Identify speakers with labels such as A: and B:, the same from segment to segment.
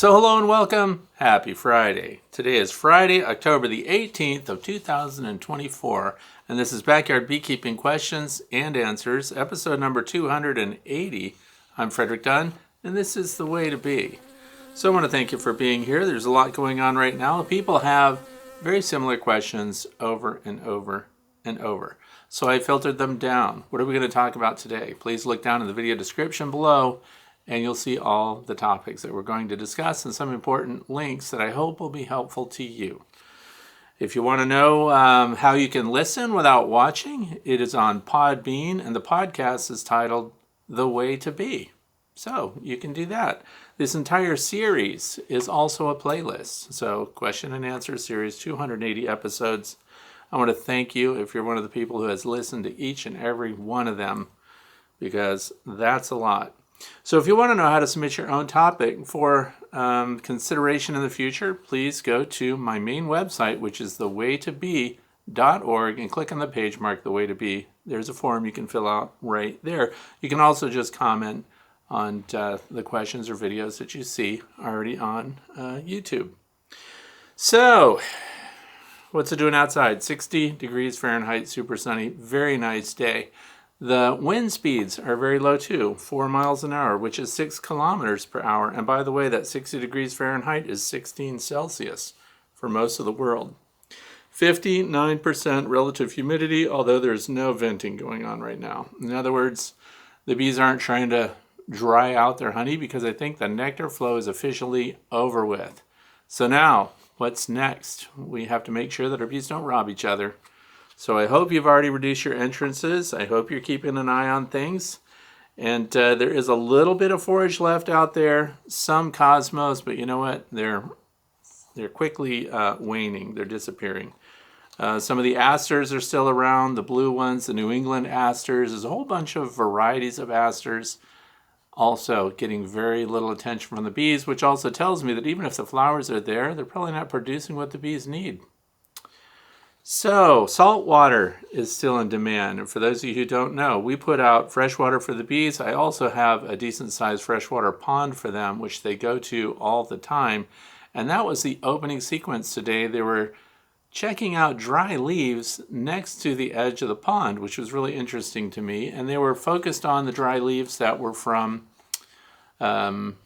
A: So hello and welcome. Happy Friday. Today is Friday, October the 18th of 2024, and this is Backyard Beekeeping Questions and Answers, episode number 280. I'm Frederick Dunn, and this is the way to be. So I want to thank you for being here. There's a lot going on right now. People have very similar questions over and over and over. So I filtered them down. What are we going to talk about today? Please look down in the video description below and you'll see all the topics that we're going to discuss and some important links that I hope will be helpful to you. If you want to know how you can listen without watching, it is on Podbean, and the podcast is titled The Way to Be. So you can do that. This entire series is also a playlist. So question and answer series, 280 episodes. I want to thank you if you're one of the people who has listened to each and every one of them, because that's a lot. So if you want to know how to submit your own topic for consideration in the future, please go to my main website, which is thewaytobe.org, and click on the page marked The Way to Be. There's a form you can fill out right there. You can also just comment on the questions or videos that you see already on YouTube. So, what's it doing outside? 60 degrees Fahrenheit, super sunny, very nice day. The wind speeds are very low too, 4 miles an hour, which is 6 kilometers per hour. And by the way, that 60 degrees Fahrenheit is 16 Celsius for most of the world. 59% relative humidity, although there's no venting going on right now. In other words, the bees aren't trying to dry out their honey because I think the nectar flow is officially over with. So now, what's next? We have to make sure that our bees don't rob each other. So I hope you've already reduced your entrances. I hope you're keeping an eye on things. And there is a little bit of forage left out there, some cosmos, but you know what? They're quickly waning. They're disappearing. Some of the asters are still around, the blue ones, the New England asters. There's a whole bunch of varieties of asters also getting very little attention from the bees, which also tells me that even if the flowers are there, they're probably not producing what the bees need. So, salt water is still in demand. And for those of you who don't know, we put out fresh water for the bees. I also have a decent-sized freshwater pond for them, which they go to all the time. And that was the opening sequence today. They were checking out dry leaves next to the edge of the pond, which was really interesting to me. And they were focused on the dry leaves that were from, aspen.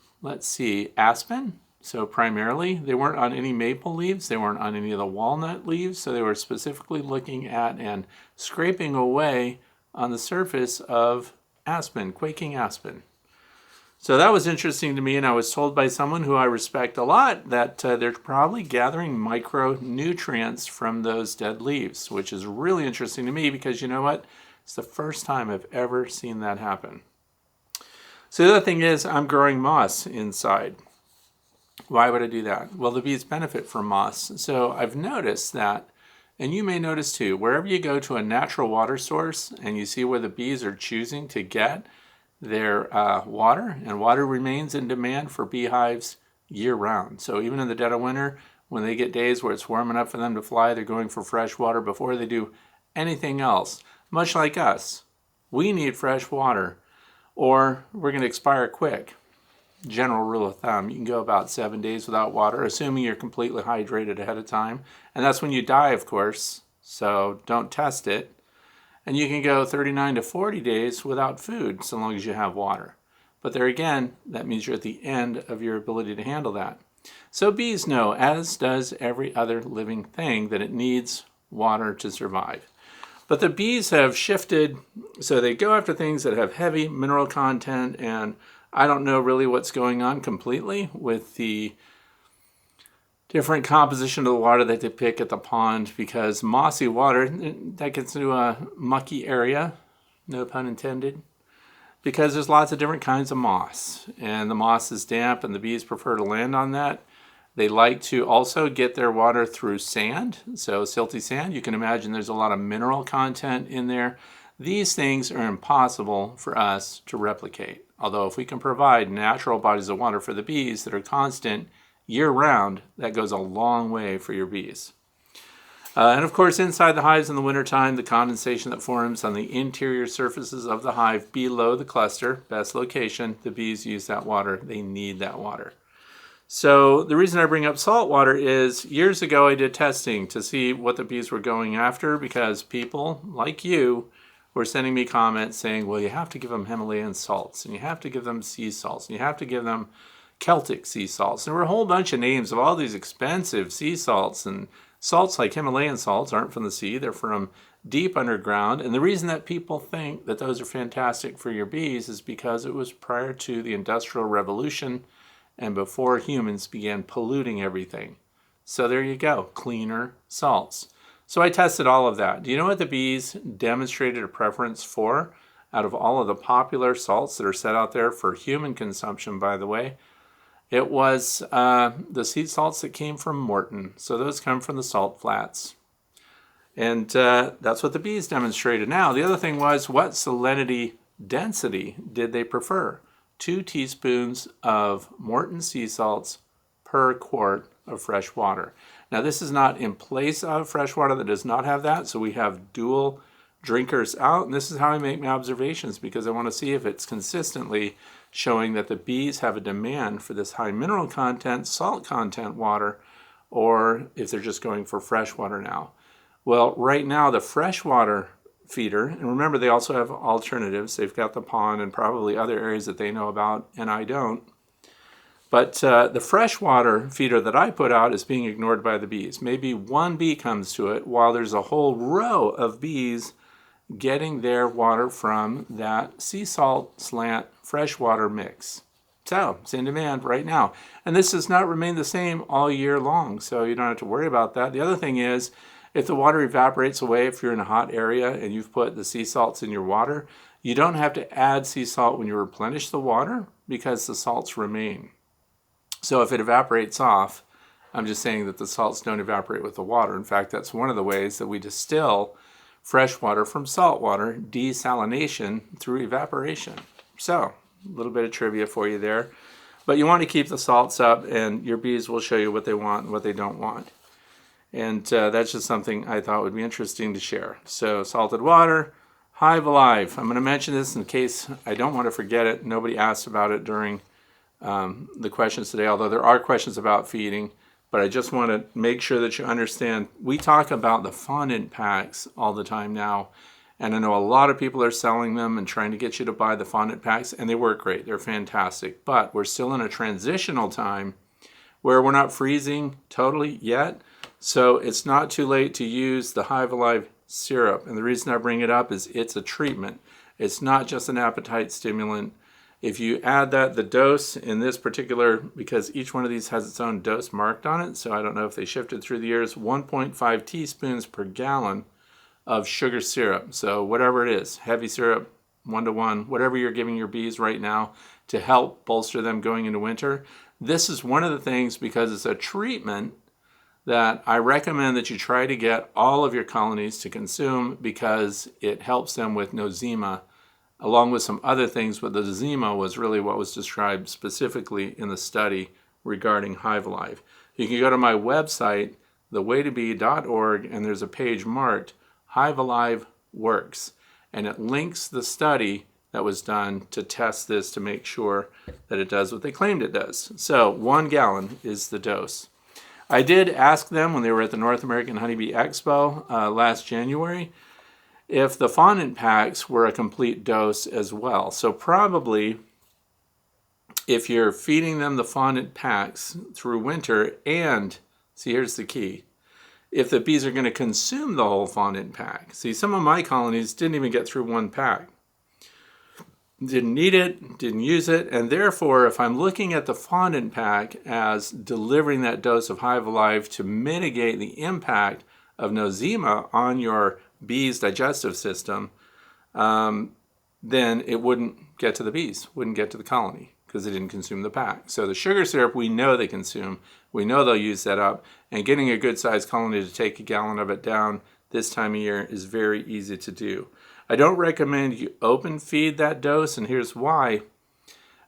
A: So primarily, they weren't on any maple leaves, they weren't on any of the walnut leaves, so they were specifically looking at and scraping away on the surface of aspen, quaking aspen. So that was interesting to me, and I was told by someone who I respect a lot that they're probably gathering micronutrients from those dead leaves, which is really interesting to me because you know what? It's the first time I've ever seen that happen. So the other thing is I'm growing moss inside. Why would I do that? Well, the bees benefit from moss. So I've noticed that, and you may notice too, wherever you go to a natural water source and you see where the bees are choosing to get their water, and water remains in demand for beehives year-round. So even in the dead of winter, when they get days where it's warm enough for them to fly, they're going for fresh water before they do anything else. Much like us, we need fresh water or we're going to expire quick. General rule of thumb, you can go about 7 days without water, assuming you're completely hydrated ahead of time. And that's when you die, of course, so don't test it. And you can go 39 to 40 days without food, so long as you have water. But there again, that means you're at the end of your ability to handle that. So bees know, as does every other living thing, that it needs water to survive. But the bees have shifted, so they go after things that have heavy mineral content, and I don't know really what's going on completely with the different composition of the water that they pick at the pond, because mossy water, that gets into a mucky area, no pun intended, because there's lots of different kinds of moss, and the moss is damp and the bees prefer to land on that. They like to also get their water through sand, so silty sand. You can imagine there's a lot of mineral content in there. These things are impossible for us to replicate. Although if we can provide natural bodies of water for the bees that are constant year-round, that goes a long way for your bees. And of course, inside the hives in the wintertime, the condensation that forms on the interior surfaces of the hive below the cluster, best location, the bees use that water. They need that water. So the reason I bring up salt water is years ago I did testing to see what the bees were going after, because people like you were sending me comments saying, well, you have to give them Himalayan salts, and you have to give them sea salts, and you have to give them Celtic sea salts. There were a whole bunch of names of all these expensive sea salts, and salts like Himalayan salts aren't from the sea, they're from deep underground. And the reason that people think that those are fantastic for your bees is because it was prior to the Industrial Revolution and before humans began polluting everything. So there you go, cleaner salts. So I tested all of that. Do you know what the bees demonstrated a preference for out of all of the popular salts that are set out there for human consumption, by the way? It was the sea salts that came from Morton. So those come from the salt flats. And that's what the bees demonstrated. Now, the other thing was, what salinity density did they prefer? 2 teaspoons of Morton sea salts per quart of fresh water. Now, this is not in place of fresh water that does not have that, so we have dual drinkers out, and this is how I make my observations, because I want to see if it's consistently showing that the bees have a demand for this high mineral content, salt content water, or if they're just going for fresh water now. Well, right now, the freshwater feeder, and remember they also have alternatives. They've got the pond and probably other areas that they know about and I don't. But the freshwater feeder that I put out is being ignored by the bees. Maybe one bee comes to it while there's a whole row of bees getting their water from that sea salt slant freshwater mix. So it's in demand right now. And this does not remain the same all year long, so you don't have to worry about that. The other thing is, if the water evaporates away, if you're in a hot area and you've put the sea salts in your water, you don't have to add sea salt when you replenish the water because the salts remain. So if it evaporates off, I'm just saying that the salts don't evaporate with the water. In fact, that's one of the ways that we distill fresh water from salt water, desalination through evaporation. So a little bit of trivia for you there. But you want to keep the salts up, and your bees will show you what they want and what they don't want. And that's just something I thought would be interesting to share. So salted water, Hive Alive. I'm going to mention this in case I don't want to forget it. Nobody asked about it during the questions today, although there are questions about feeding. But I just want to make sure that you understand, we talk about the fondant packs all the time now. And I know a lot of people are selling them and trying to get you to buy the fondant packs, and they work great. They're fantastic. But we're still in a transitional time where we're not freezing totally yet. So it's not too late to use the Hive Alive syrup. And the reason I bring it up is it's a treatment. It's not just an appetite stimulant. If you add that, the dose in this particular, because each one of these has its own dose marked on it, so I don't know if they shifted through the years, 1.5 teaspoons per gallon of sugar syrup. So whatever it is, heavy syrup, 1-to-1, whatever you're giving your bees right now to help bolster them going into winter. This is one of the things, because it's a treatment, that I recommend that you try to get all of your colonies to consume, because it helps them with nosema, along with some other things. But the nosema was really what was described specifically in the study regarding Hive Alive. You can go to my website, thewaytobee.org, and there's a page marked Hive Alive Works, and it links the study that was done to test this to make sure that it does what they claimed it does. So 1 gallon is the dose. I did ask them when they were at the North American Honeybee Expo last January if the fondant packs were a complete dose as well. So probably if you're feeding them the fondant packs through winter, and see, here's the key, if the bees are going to consume the whole fondant pack. See, some of my colonies didn't even get through 1 pack. Didn't need it, didn't use it, and therefore if I'm looking at the fondant pack as delivering that dose of Hive Alive to mitigate the impact of nosema on your bees' digestive system, then it wouldn't get to the bees, wouldn't get to the colony, because they didn't consume the pack. So the sugar syrup we know they consume, we know they'll use that up, and getting a good sized colony to take 1 gallon of it down this time of year is very easy to do. I don't recommend you open feed that dose, and here's why.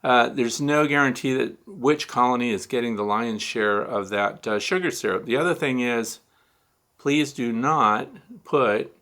A: There's no guarantee that which colony is getting the lion's share of that sugar syrup. The other thing is, please do not put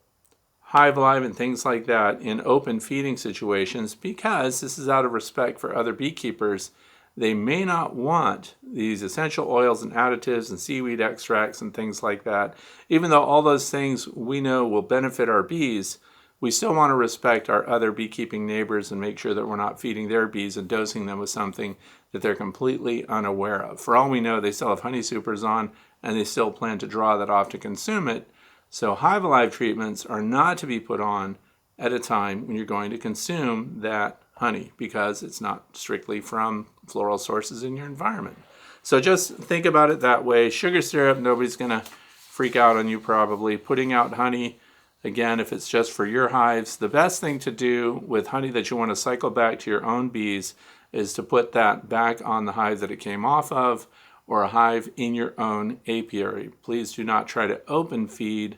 A: Hive Alive and things like that in open feeding situations, because this is out of respect for other beekeepers. they may not want these essential oils and additives and seaweed extracts and things like that. Even though all those things we know will benefit our bees, we still want to respect our other beekeeping neighbors and make sure that we're not feeding their bees and dosing them with something that they're completely unaware of. For all we know, they still have honey supers on and they still plan to draw that off to consume it. So Hive Alive treatments are not to be put on at a time when you're going to consume that honey, because it's not strictly from floral sources in your environment. So just think about it that way. Sugar syrup, nobody's going to freak out on you probably. Putting out honey, again, if it's just for your hives, the best thing to do with honey that you want to cycle back to your own bees is to put that back on the hive that it came off of, or a hive in your own apiary. Please do not try to open feed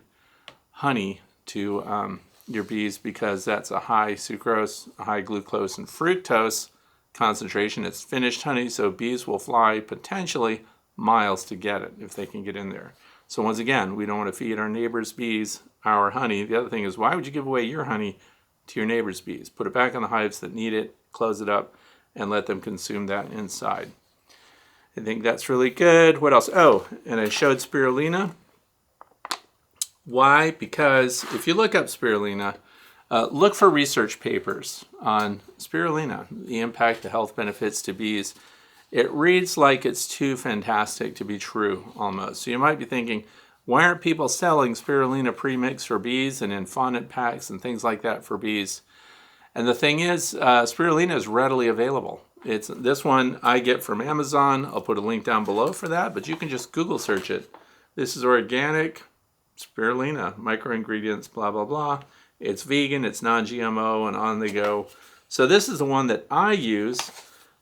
A: honey to your bees, because that's a high sucrose, a high glucose and fructose concentration. It's finished honey, so bees will fly potentially miles to get it if they can get in there. So once again, we don't want to feed our neighbor's bees our honey. The other thing is, why would you give away your honey to your neighbor's bees? Put it back on the hives that need it, close it up, and let them consume that inside. I think that's really good. What else? Oh, and I showed spirulina. Why? Because if you look up spirulina, look for research papers on spirulina, the impact, the health benefits to bees. It reads like it's too fantastic to be true almost. So you might be thinking, why aren't people selling spirulina premix for bees and in fondant packs and things like that for bees? And the thing is, spirulina is readily available. It's this one I get from Amazon. I'll put a link down below for that, but you can just Google search it. This is organic spirulina, micro ingredients, blah, blah, blah. It's vegan, it's non-GMO, and on they go. So this is the one that I use,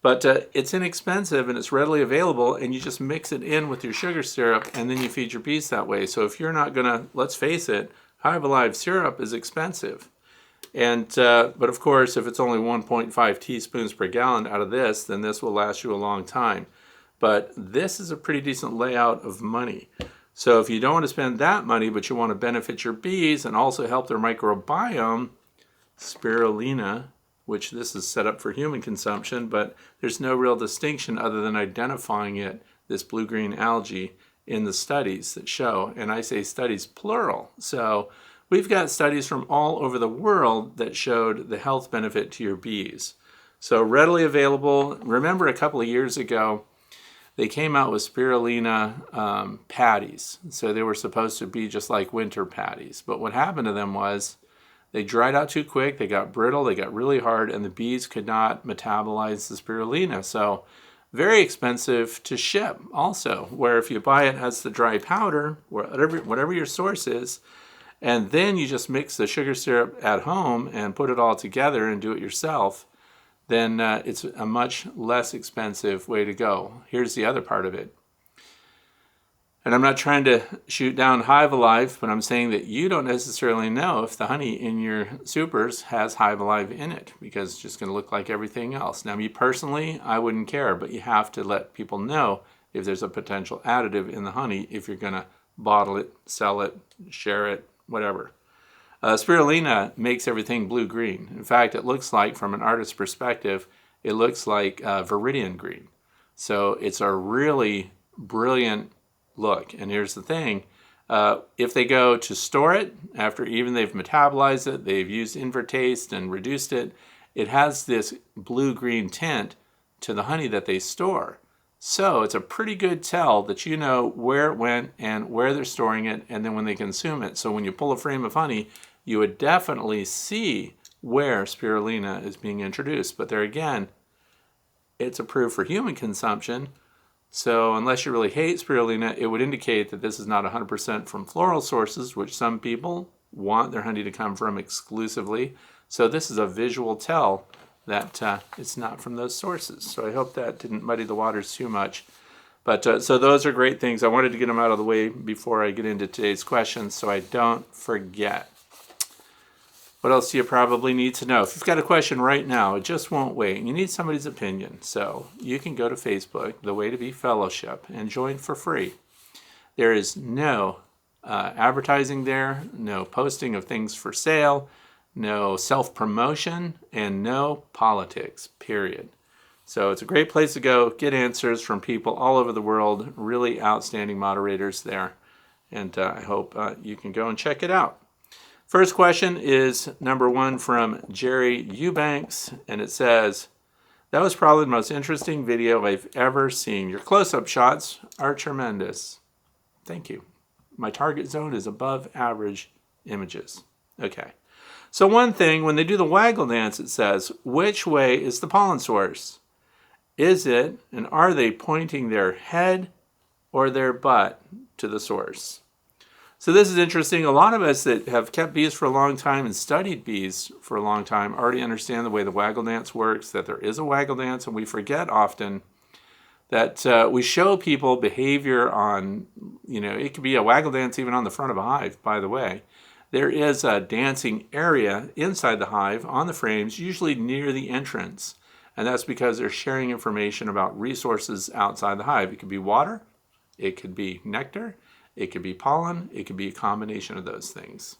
A: but it's inexpensive and it's readily available, and you just mix it in with your sugar syrup and then you feed your bees that way. So if you're not gonna, let's face it, Hive Alive syrup is expensive. And but of course, if it's only 1.5 teaspoons per gallon out of this, then this will last you a long time. But this is a pretty decent layout of money. So if you don't want to spend that money, but you want to benefit your bees and also help their microbiome, spirulina, which this is set up for human consumption, but there's no real distinction other than identifying it, this blue-green algae, in the studies that show, and I say studies plural. So we've got studies from all over the world that showed the health benefit to your bees. So readily available. Remember a couple of years ago, they came out with spirulina patties. So they were supposed to be just like winter patties. But what happened to them was they dried out too quick, they got brittle, they got really hard, and the bees could not metabolize the spirulina. So very expensive to ship also, where if you buy it as the dry powder, whatever your source is, and then you just mix the sugar syrup at home and put it all together and do it yourself, then it's a much less expensive way to go. Here's the other part of it. And I'm not trying to shoot down Hive Alive, but I'm saying that you don't necessarily know if the honey in your supers has Hive Alive in it, because it's just going to look like everything else. Now, me personally, I wouldn't care, but you have to let people know if there's a potential additive in the honey if you're going to bottle it, sell it, share it, whatever. Spirulina makes everything blue-green. In fact, it looks like, from an artist's perspective, it looks like viridian green. So it's a really brilliant look. And here's the thing. If they go to store it, after even they've metabolized it, they've used invertase and reduced it, it has this blue-green tint to the honey that they store. So it's a pretty good tell that you know where it went and where they're storing it, and then when they consume it. So when you pull a frame of honey, you would definitely see where spirulina is being introduced. But there again, it's approved for human consumption. So unless you really hate spirulina, it would indicate that this is not 100% from floral sources, which some people want their honey to come from exclusively. So this is a visual tell that it's not from those sources. So I hope that didn't muddy the waters too much. But so those are great things. I wanted to get them out of the way before I get into today's questions so I don't forget. What else do you probably need to know? If you've got a question right now, it just won't wait. You need somebody's opinion. So you can go to Facebook, The Way to Be Fellowship, and join for free. There is no advertising there, no posting of things for sale, no self-promotion, and no politics, period. So it's a great place to go, get answers from people all over the world, really outstanding moderators there. And I hope you can go and check it out. First question is number 1 from Jerry Eubanks, and it says, "That was probably the most interesting video I've ever seen. Your close-up shots are tremendous." Thank you. My target zone is above average images. Okay. So one thing, when they do the waggle dance, it says, which way is the pollen source? Is it, and are they pointing their head or their butt to the source? So this is interesting. A lot of us that have kept bees for a long time and studied bees for a long time already understand the way the waggle dance works, that there is a waggle dance, and we forget often that we show people behavior on, it could be a waggle dance even on the front of a hive, by the way. There is a dancing area inside the hive on the frames, usually near the entrance. And that's because they're sharing information about resources outside the hive. It could be water, it could be nectar, it could be pollen, it could be a combination of those things.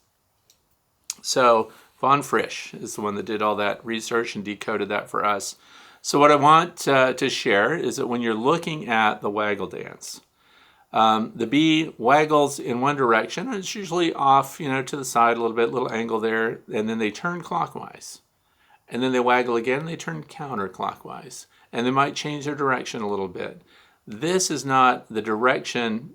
A: So Von Frisch is the one that did all that research and decoded that for us. So what I want to share is that when you're looking at the waggle dance, the bee waggles in one direction, and it's usually off, to the side a little bit, little angle there, and then they turn clockwise. And then they waggle again, and they turn counterclockwise. And they might change their direction a little bit. This is not the direction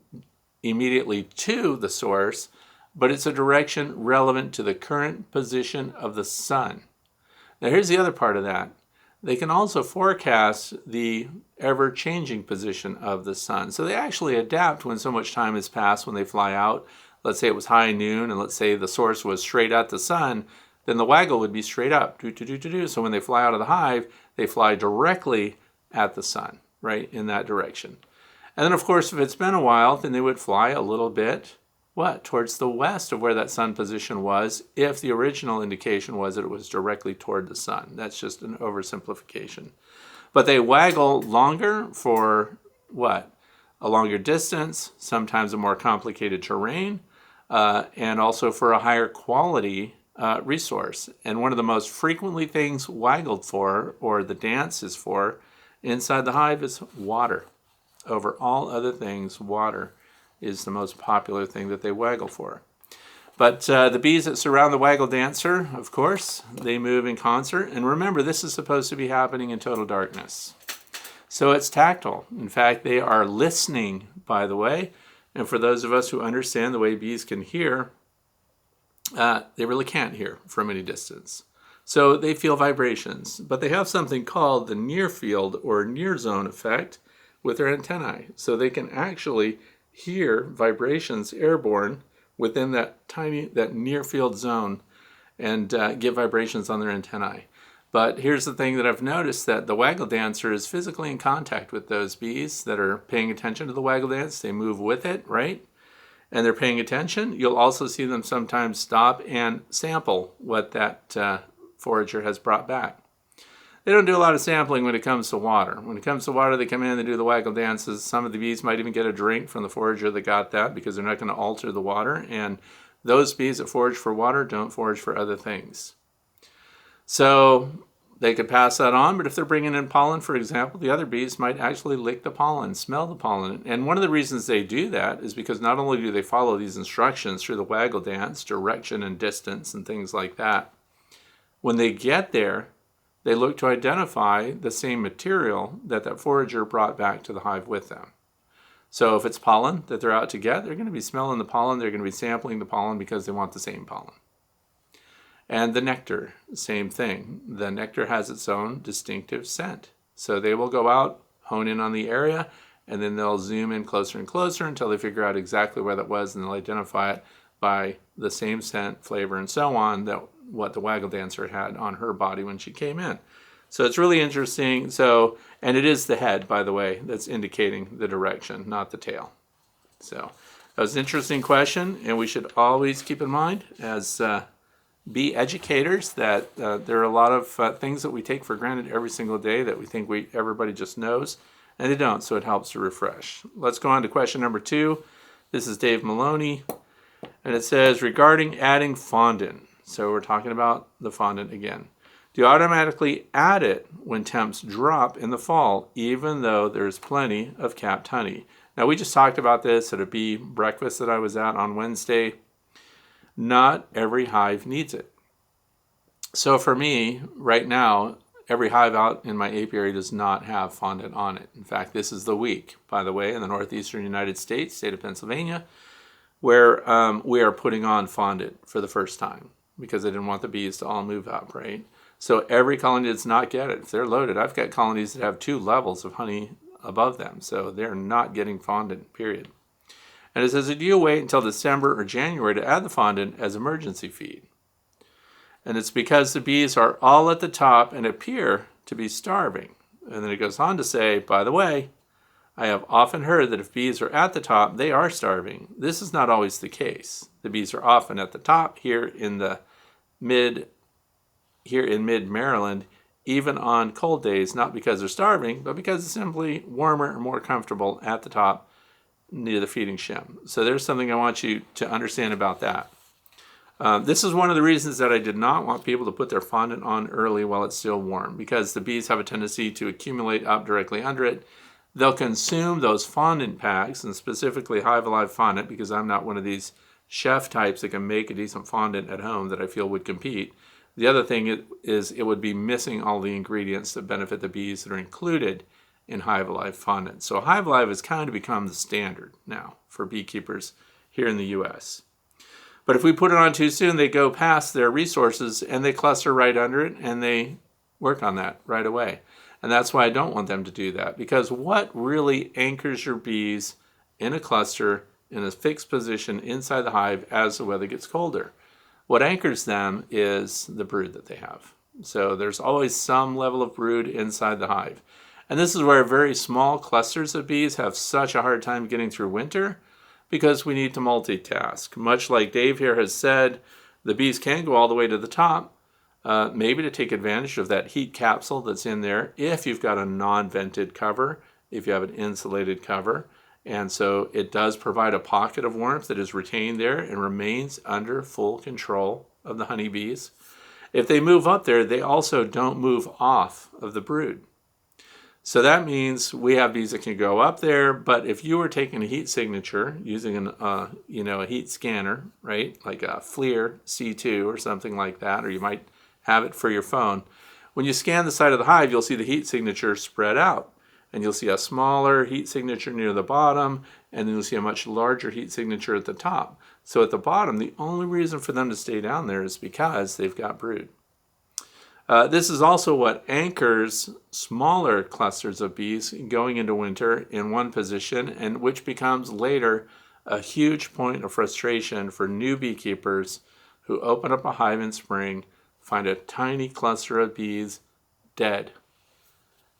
A: immediately to the source, but it's a direction relevant to the current position of the sun. Now here's the other part of that. They can also forecast the ever-changing position of the sun. So they actually adapt when so much time has passed when they fly out. Let's say it was high noon, and let's say the source was straight at the sun, then the waggle would be straight up. So when they fly out of the hive, they fly directly at the sun, right, in that direction. And then, of course, if it's been a while, then they would fly a little bit, towards the west of where that sun position was, if the original indication was that it was directly toward the sun. That's just an oversimplification. But they waggle longer for a longer distance, sometimes a more complicated terrain, and also for a higher quality resource. And one of the most frequently things waggled for, or the dance is for, inside the hive is water. Over all other things, water is the most popular thing that they waggle for. But the bees that surround the waggle dancer, of course, they move in concert. And remember, this is supposed to be happening in total darkness. So it's tactile. In fact, they are listening, by the way. And for those of us who understand the way bees can hear, they really can't hear from any distance. So they feel vibrations. But they have something called the near field or near zone effect with their antennae. So they can actually hear vibrations airborne within that near field zone and get vibrations on their antennae. But here's the thing that I've noticed, that the waggle dancer is physically in contact with those bees that are paying attention to the waggle dance. They move with it, right? And they're paying attention. You'll also see them sometimes stop and sample what that forager has brought back. They don't do a lot of sampling when it comes to water. When it comes to water, they come in, they do the waggle dances. Some of the bees might even get a drink from the forager that got that, because they're not going to alter the water. And those bees that forage for water don't forage for other things. So they could pass that on, but if they're bringing in pollen, for example, the other bees might actually lick the pollen, smell the pollen. And one of the reasons they do that is because not only do they follow these instructions through the waggle dance, direction and distance and things like that, when they get there, they look to identify the same material that that forager brought back to the hive with them. So if it's pollen that they're out to get, they're going to be smelling the pollen, they're going to be sampling the pollen because they want the same pollen. And the nectar, same thing. The nectar has its own distinctive scent. So they will go out, hone in on the area, and then they'll zoom in closer and closer until they figure out exactly where that was, and they'll identify it by the same scent, flavor, and so on that what the waggle dancer had on her body when she came in. So it's really interesting. So, and it is the head, by the way, that's indicating the direction, not the tail. So that was an interesting question, and we should always keep in mind as bee educators that there are a lot of things that we take for granted every single day that we think everybody just knows, and they don't, so it helps to refresh. Let's go on to question number 2. This is Dave Maloney, and it says, regarding adding fondant. So we're talking about the fondant again. Do you automatically add it when temps drop in the fall, even though there's plenty of capped honey? Now, we just talked about this at a bee breakfast that I was at on Wednesday. Not every hive needs it. So for me, right now, every hive out in my apiary does not have fondant on it. In fact, this is the week, by the way, in the northeastern United States, state of Pennsylvania, where we are putting on fondant for the first time because I didn't want the bees to all move out, right? So every colony does not get it. If they're loaded, I've got colonies that have 2 levels of honey above them, so they're not getting fondant, period. And it says, do you wait until December or January to add the fondant as emergency feed? And it's because the bees are all at the top and appear to be starving. And then it goes on to say, by the way, I have often heard that if bees are at the top, they are starving. This is not always the case. The bees are often at the top here in mid-Maryland, even on cold days, not because they're starving, but because it's simply warmer and more comfortable at the top near the feeding shim. So there's something I want you to understand about that. This is one of the reasons that I did not want people to put their fondant on early while it's still warm, because the bees have a tendency to accumulate up directly under it. They'll consume those fondant packs, and specifically Hive Alive fondant, because I'm not one of these chef types that can make a decent fondant at home that I feel would compete. The other thing is it would be missing all the ingredients that benefit the bees that are included in Hive Alive fondant. So Hive Alive has kind of become the standard now for beekeepers here in the U.S. But if we put it on too soon, they go past their resources and they cluster right under it and they work on that right away. And that's why I don't want them to do that, because what really anchors your bees in a cluster in a fixed position inside the hive as the weather gets colder? What anchors them is the brood that they have. So there's always some level of brood inside the hive. And this is where very small clusters of bees have such a hard time getting through winter, because we need to multitask. Much like Dave here has said, the bees can go all the way to the top, maybe to take advantage of that heat capsule that's in there if you've got a non-vented cover, if you have an insulated cover. And so it does provide a pocket of warmth that is retained there and remains under full control of the honeybees. If they move up there, they also don't move off of the brood. So that means we have bees that can go up there, but if you were taking a heat signature using a heat scanner, right, like a FLIR C2 or something like that, or you might have it for your phone, when you scan the side of the hive, you'll see the heat signature spread out. And you'll see a smaller heat signature near the bottom, and then you'll see a much larger heat signature at the top. So at the bottom, the only reason for them to stay down there is because they've got brood. This is also what anchors smaller clusters of bees going into winter in one position, and which becomes later a huge point of frustration for new beekeepers who open up a hive in spring, find a tiny cluster of bees dead.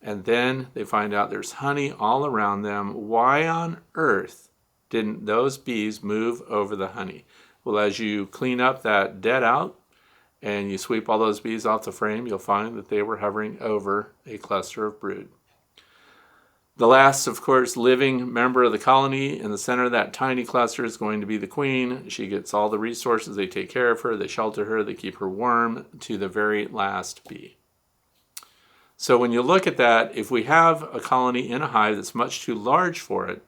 A: And then they find out there's honey all around them. Why on earth didn't those bees move over the honey? Well, as you clean up that dead out and you sweep all those bees off the frame, you'll find that they were hovering over a cluster of brood. The last, of course, living member of the colony in the center of that tiny cluster is going to be the queen. She gets all the resources. They take care of her. They shelter her. They keep her warm to the very last bee. So when you look at that, if we have a colony in a hive that's much too large for it,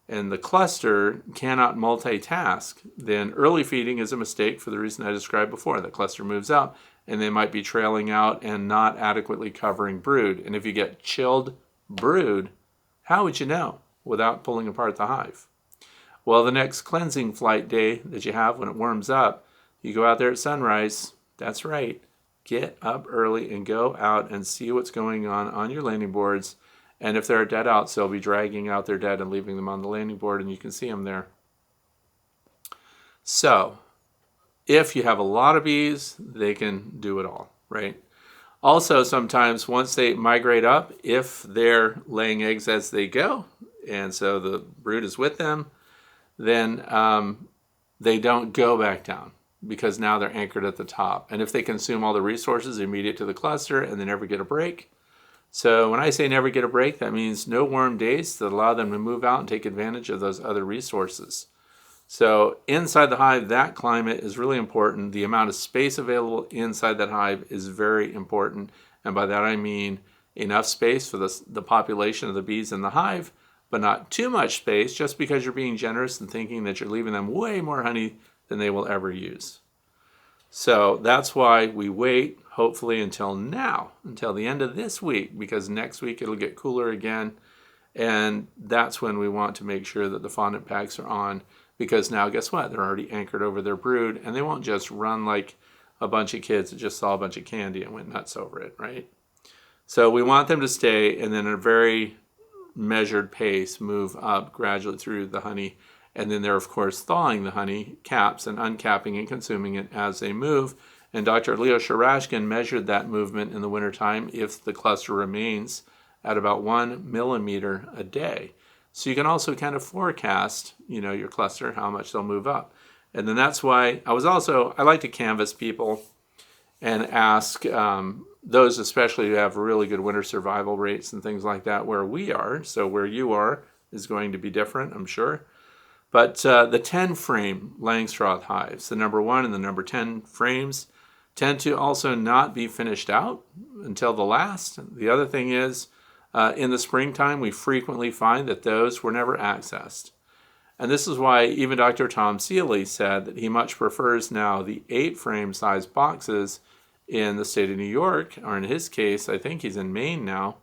A: and the cluster cannot multitask, then early feeding is a mistake for the reason I described before. The cluster moves up, and they might be trailing out and not adequately covering brood. And if you get chilled brood, how would you know without pulling apart the hive? Well, the next cleansing flight day that you have when it warms up, you go out there at sunrise. That's right. Get up early and go out and see what's going on your landing boards. And if there are dead outs, they'll be dragging out their dead and leaving them on the landing board, and you can see them there. So if you have a lot of bees, they can do it all, right? Also, sometimes once they migrate up, if they're laying eggs as they go, and so the brood is with them, then they don't go back down, because now they're anchored at the top. And if they consume all the resources immediate to the cluster and they never get a break. So when I say never get a break, that means no warm days that allow them to move out and take advantage of those other resources. So inside the hive, that climate is really important. The amount of space available inside that hive is very important. And by that I mean enough space for the population of the bees in the hive, but not too much space just because you're being generous and thinking that you're leaving them way more honey than they will ever use. So that's why we wait, hopefully until now, until the end of this week, because next week it'll get cooler again. And that's when we want to make sure that the fondant packs are on, because now guess what? They're already anchored over their brood, and they won't just run like a bunch of kids that just saw a bunch of candy and went nuts over it, right? So we want them to stay, and then at a very measured pace move up gradually through the honey. And then they're, of course, thawing the honey caps and uncapping and consuming it as they move. And Dr. Leo Sharashkin measured that movement in the wintertime if the cluster remains at about 1 millimeter a day. So you can also kind of forecast, your cluster, how much they'll move up. And then that's why I like to canvass people and ask those especially who have really good winter survival rates and things like that where we are. So where you are is going to be different, I'm sure. But the 10 frame Langstroth hives, the number 1 and the number 10 frames, tend to also not be finished out until the last. The other thing is, in the springtime, we frequently find that those were never accessed. And this is why even Dr. Tom Seeley said that he much prefers now the 8 frame size boxes in the state of New York, or in his case, I think he's in Maine now.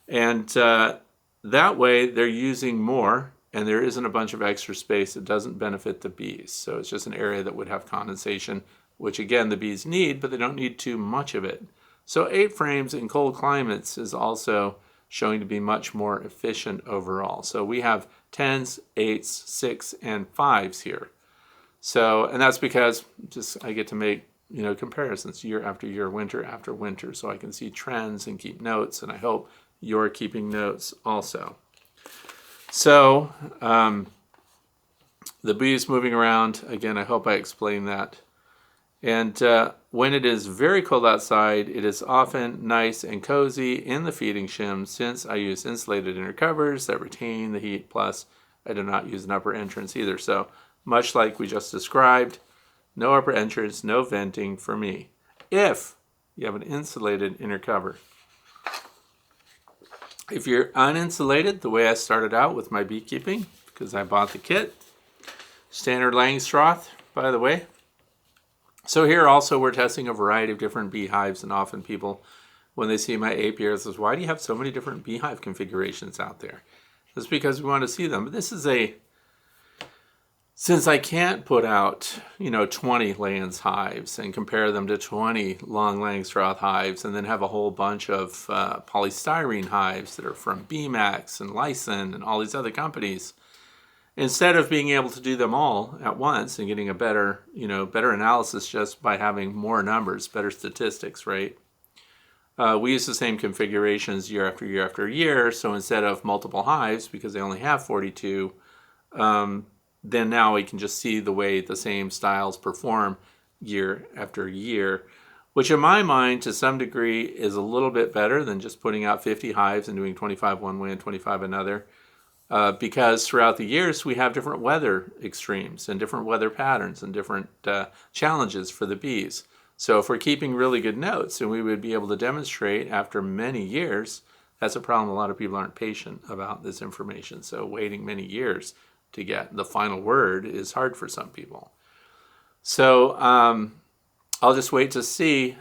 A: And that way they're using more, and there isn't a bunch of extra space that doesn't benefit the bees. So it's just an area that would have condensation, which again the bees need, but they don't need too much of it. So 8 frames in cold climates is also showing to be much more efficient overall. So we have 10s, 8s, 6, and 5s here. So, and that's because I get to make comparisons year after year, winter after winter, so I can see trends and keep notes, and I hope you're keeping notes also. So the bees moving around, again, I hope I explained that. And when it is very cold outside, it is often nice and cozy in the feeding shim, since I use insulated inner covers that retain the heat, plus I do not use an upper entrance either. So much like we just described, no upper entrance, no venting for me, if you have an insulated inner cover. If you're uninsulated, the way I started out with my beekeeping, because I bought the kit, standard Langstroth, by the way. So here also we're testing a variety of different beehives, and often people, when they see my apiaries, says, why do you have so many different beehive configurations out there? That's because we want to see them. But this is since I can't put out, 20 Lands hives and compare them to 20 long Langstroth hives, and then have a whole bunch of polystyrene hives that are from Bemax and Lyson and all these other companies, instead of being able to do them all at once and getting a better analysis just by having more numbers, better statistics, right? We use the same configurations year after year after year. So instead of multiple hives, because they only have 42, then now we can just see the way the same styles perform year after year, which in my mind, to some degree, is a little bit better than just putting out 50 hives and doing 25 one way and 25 another. Because throughout the years we have different weather extremes and different weather patterns and different challenges for the bees. So if we're keeping really good notes, and we would be able to demonstrate after many years, that's a problem. A lot of people aren't patient about this information. So waiting many years to get the final word is hard for some people. So I'll just wait to see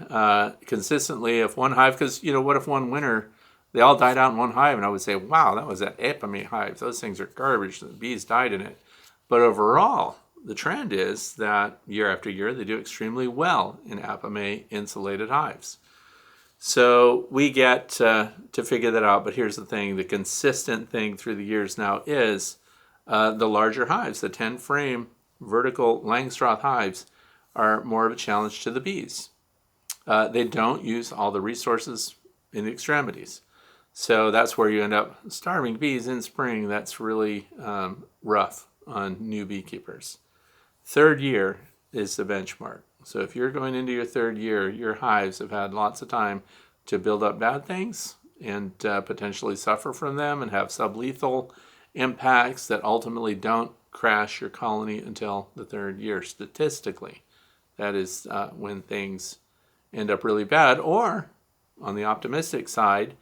A: consistently if one hive, because what if one winter they all died out in one hive, and I would say, wow, that was that abdomen hive. Those things are garbage. The bees died in it. But overall, the trend is that year after year, they do extremely well in abdomen insulated hives. So we get to figure that out. But here's the thing. The consistent thing through the years now is the larger hives, the 10 frame vertical Langstroth hives, are more of a challenge to the bees. They don't use all the resources in the extremities. So that's where you end up starving bees in spring. That's really rough on new beekeepers. 3rd year is the benchmark. So if you're going into your 3rd year, your hives have had lots of time to build up bad things and potentially suffer from them and have sublethal impacts that ultimately don't crash your colony until the 3rd year statistically. That is when things end up really bad. Or on the optimistic side,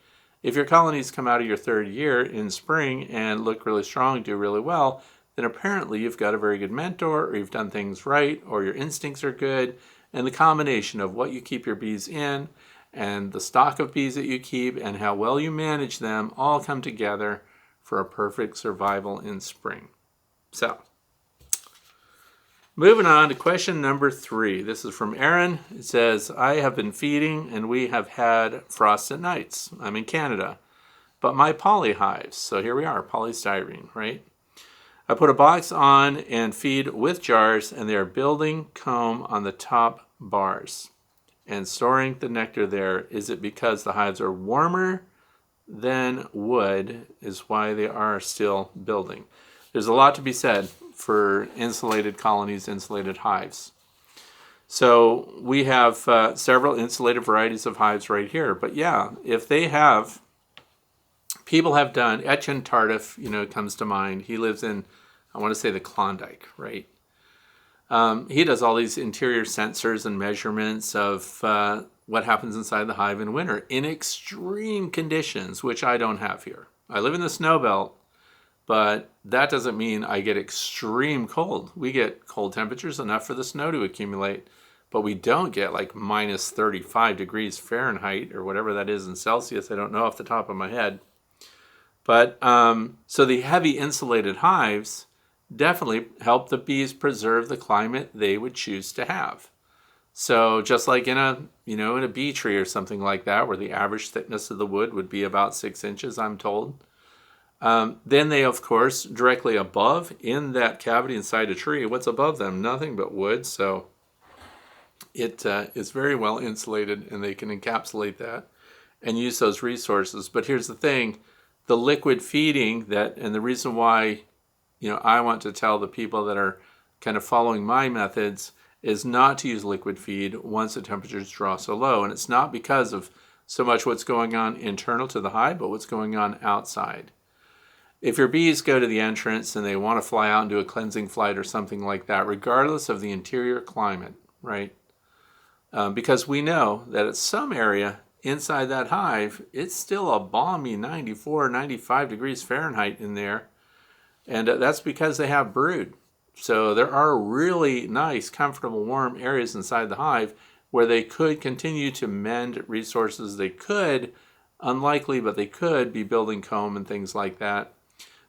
A: if your colonies come out of your 3rd year in spring and look really strong, do really well, then apparently you've got a very good mentor, or you've done things right, or your instincts are good. And the combination of what you keep your bees in and the stock of bees that you keep and how well you manage them all come together for a perfect survival in spring. So, moving on to question number 3. This is from Aaron. It says, I have been feeding and we have had frost at nights. I'm in Canada. But my poly hives, so here we are, polystyrene, right? I put a box on and feed with jars, and they are building comb on the top bars and storing the nectar there. Is it because the hives are warmer than wood is why they are still building? There's a lot to be said for insulated colonies, insulated hives. So we have several insulated varieties of hives right here. But yeah, if they have, people have done, Etienne Tardif, comes to mind. He lives in, I want to say, the Klondike, right? He does all these interior sensors and measurements of what happens inside the hive in winter in extreme conditions, which I don't have here. I live in the snow belt, but that doesn't mean I get extreme cold. We get cold temperatures enough for the snow to accumulate, but we don't get like minus 35 degrees Fahrenheit or whatever that is in Celsius. I don't know off the top of my head. But so the heavy insulated hives definitely help the bees preserve the climate they would choose to have. So just like in a bee tree or something like that, where the average thickness of the wood would be about 6 inches, I'm told. Then they, of course, directly above in that cavity inside a tree, what's above them? Nothing but wood. So it is very well insulated, and they can encapsulate that and use those resources. But here's the thing, the liquid feeding and the reason why I want to tell the people that are kind of following my methods is not to use liquid feed once the temperatures draw so low. And it's not because of so much what's going on internal to the hive, but what's going on outside. If your bees go to the entrance and they want to fly out and do a cleansing flight or something like that, regardless of the interior climate, right? Because we know that at some area inside that hive, it's still a balmy 94, 95 degrees Fahrenheit in there. And that's because they have brood. So there are really nice, comfortable, warm areas inside the hive where they could continue to mend resources. They could, unlikely, but they could be building comb and things like that.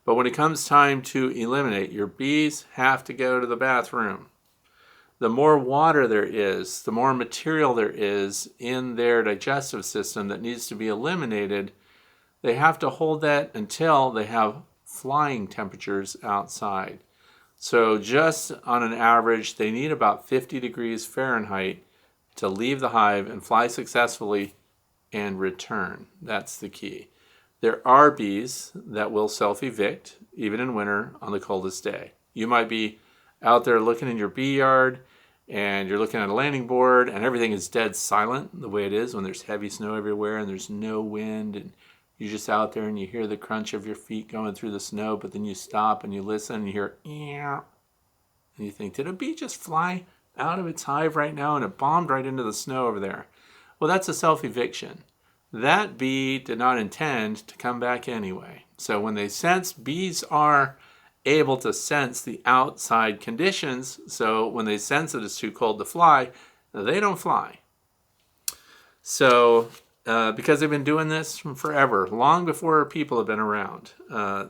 A: But when it comes time to eliminate, your bees have to go to the bathroom. The more water there is, the more material there is in their digestive system that needs to be eliminated, they have to hold that until they have flying temperatures outside. So just on an average, they need about 50 degrees Fahrenheit to leave the hive and fly successfully and return. That's the key. There are bees that will self-evict, even in winter, on the coldest day. You might be out there looking in your bee yard, and you're looking at a landing board, and everything is dead silent, the way it is when there's heavy snow everywhere and there's no wind, and you're just out there and you hear the crunch of your feet going through the snow, but then you stop and you listen and you hear, eeeh, and you think, did a bee just fly out of its hive right now and it bombed right into the snow over there? Well, that's a self-eviction. That bee did not intend to come back anyway. So when they sense, bees are able to sense the outside conditions. So when they sense that it's too cold to fly, they don't fly. So because they've been doing this from forever, long before people have been around,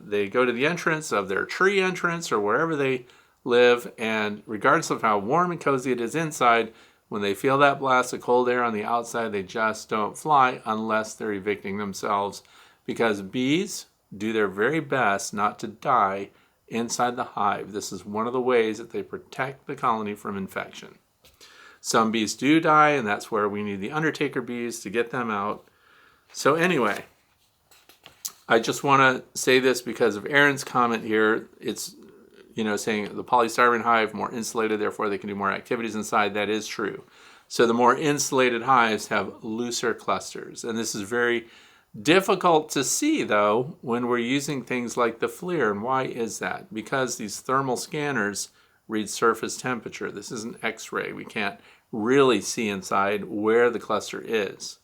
A: they go to the entrance of their tree entrance or wherever they live, and regardless of how warm and cozy it is inside, when they feel that blast of cold air on the outside, they just don't fly unless they're evicting themselves, because bees do their very best not to die inside the hive. This is one of the ways that they protect the colony from infection. Some bees do die, and that's where we need the undertaker bees to get them out. So anyway, I just want to say this because of Aaron's comment here. It's saying the polystyrene hive more insulated, therefore they can do more activities inside. That is true. So the more insulated hives have looser clusters, and this is very Difficult to see, though, when we're using things like the FLIR. And why is that? Because these thermal scanners read surface temperature. This isn't X-ray. We can't really see inside where the cluster is.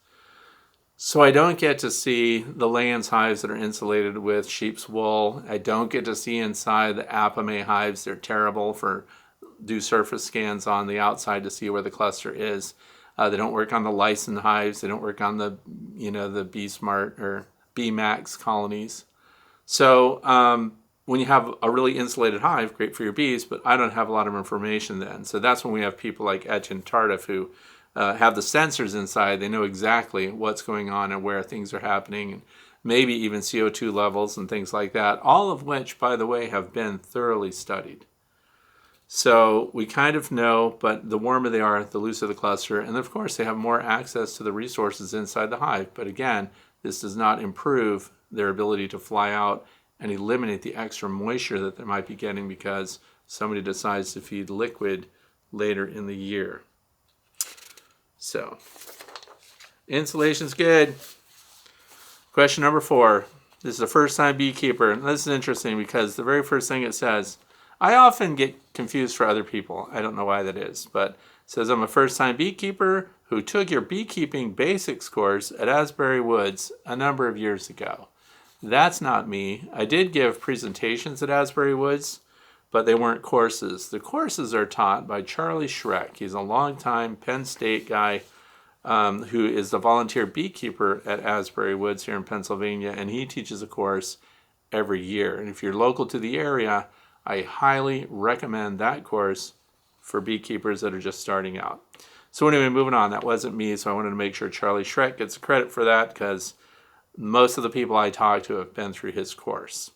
A: So I don't get to see the Layens hives that are insulated with sheep's wool. I don't get to see inside the abdomen hives. They're terrible for do surface scans on the outside to see where the cluster is. They don't work on the Lyson hives. They don't work on the, the Bee Smart or Bee Max colonies. So when you have a really insulated hive, great for your bees, but I don't have a lot of information then. So that's when we have people like Etienne Tardif who have the sensors inside. They know exactly what's going on and where things are happening, and maybe even CO2 levels and things like that, all of which, by the way, have been thoroughly studied. So we kind of know, but the warmer they are, the looser the cluster. And of course, they have more access to the resources inside the hive. But again, this does not improve their ability to fly out and eliminate the extra moisture that they might be getting because somebody decides to feed liquid later in the year. So, insulation's good. Question number 4. This is a first-time beekeeper. And this is interesting because the very first thing it says, I often get confused for other people. I don't know why that is, but it says, I'm a first-time beekeeper who took your beekeeping basics course at Asbury Woods a number of years ago. That's not me. I did give presentations at Asbury Woods, but they weren't courses. The courses are taught by Charlie Schreck. He's a longtime Penn State guy who is the volunteer beekeeper at Asbury Woods here in Pennsylvania, and he teaches a course every year. And if you're local to the area, I highly recommend that course for beekeepers that are just starting out. So anyway, moving on. That wasn't me, so I wanted to make sure Charlie Schreck gets credit for that because most of the people I talk to have been through his course.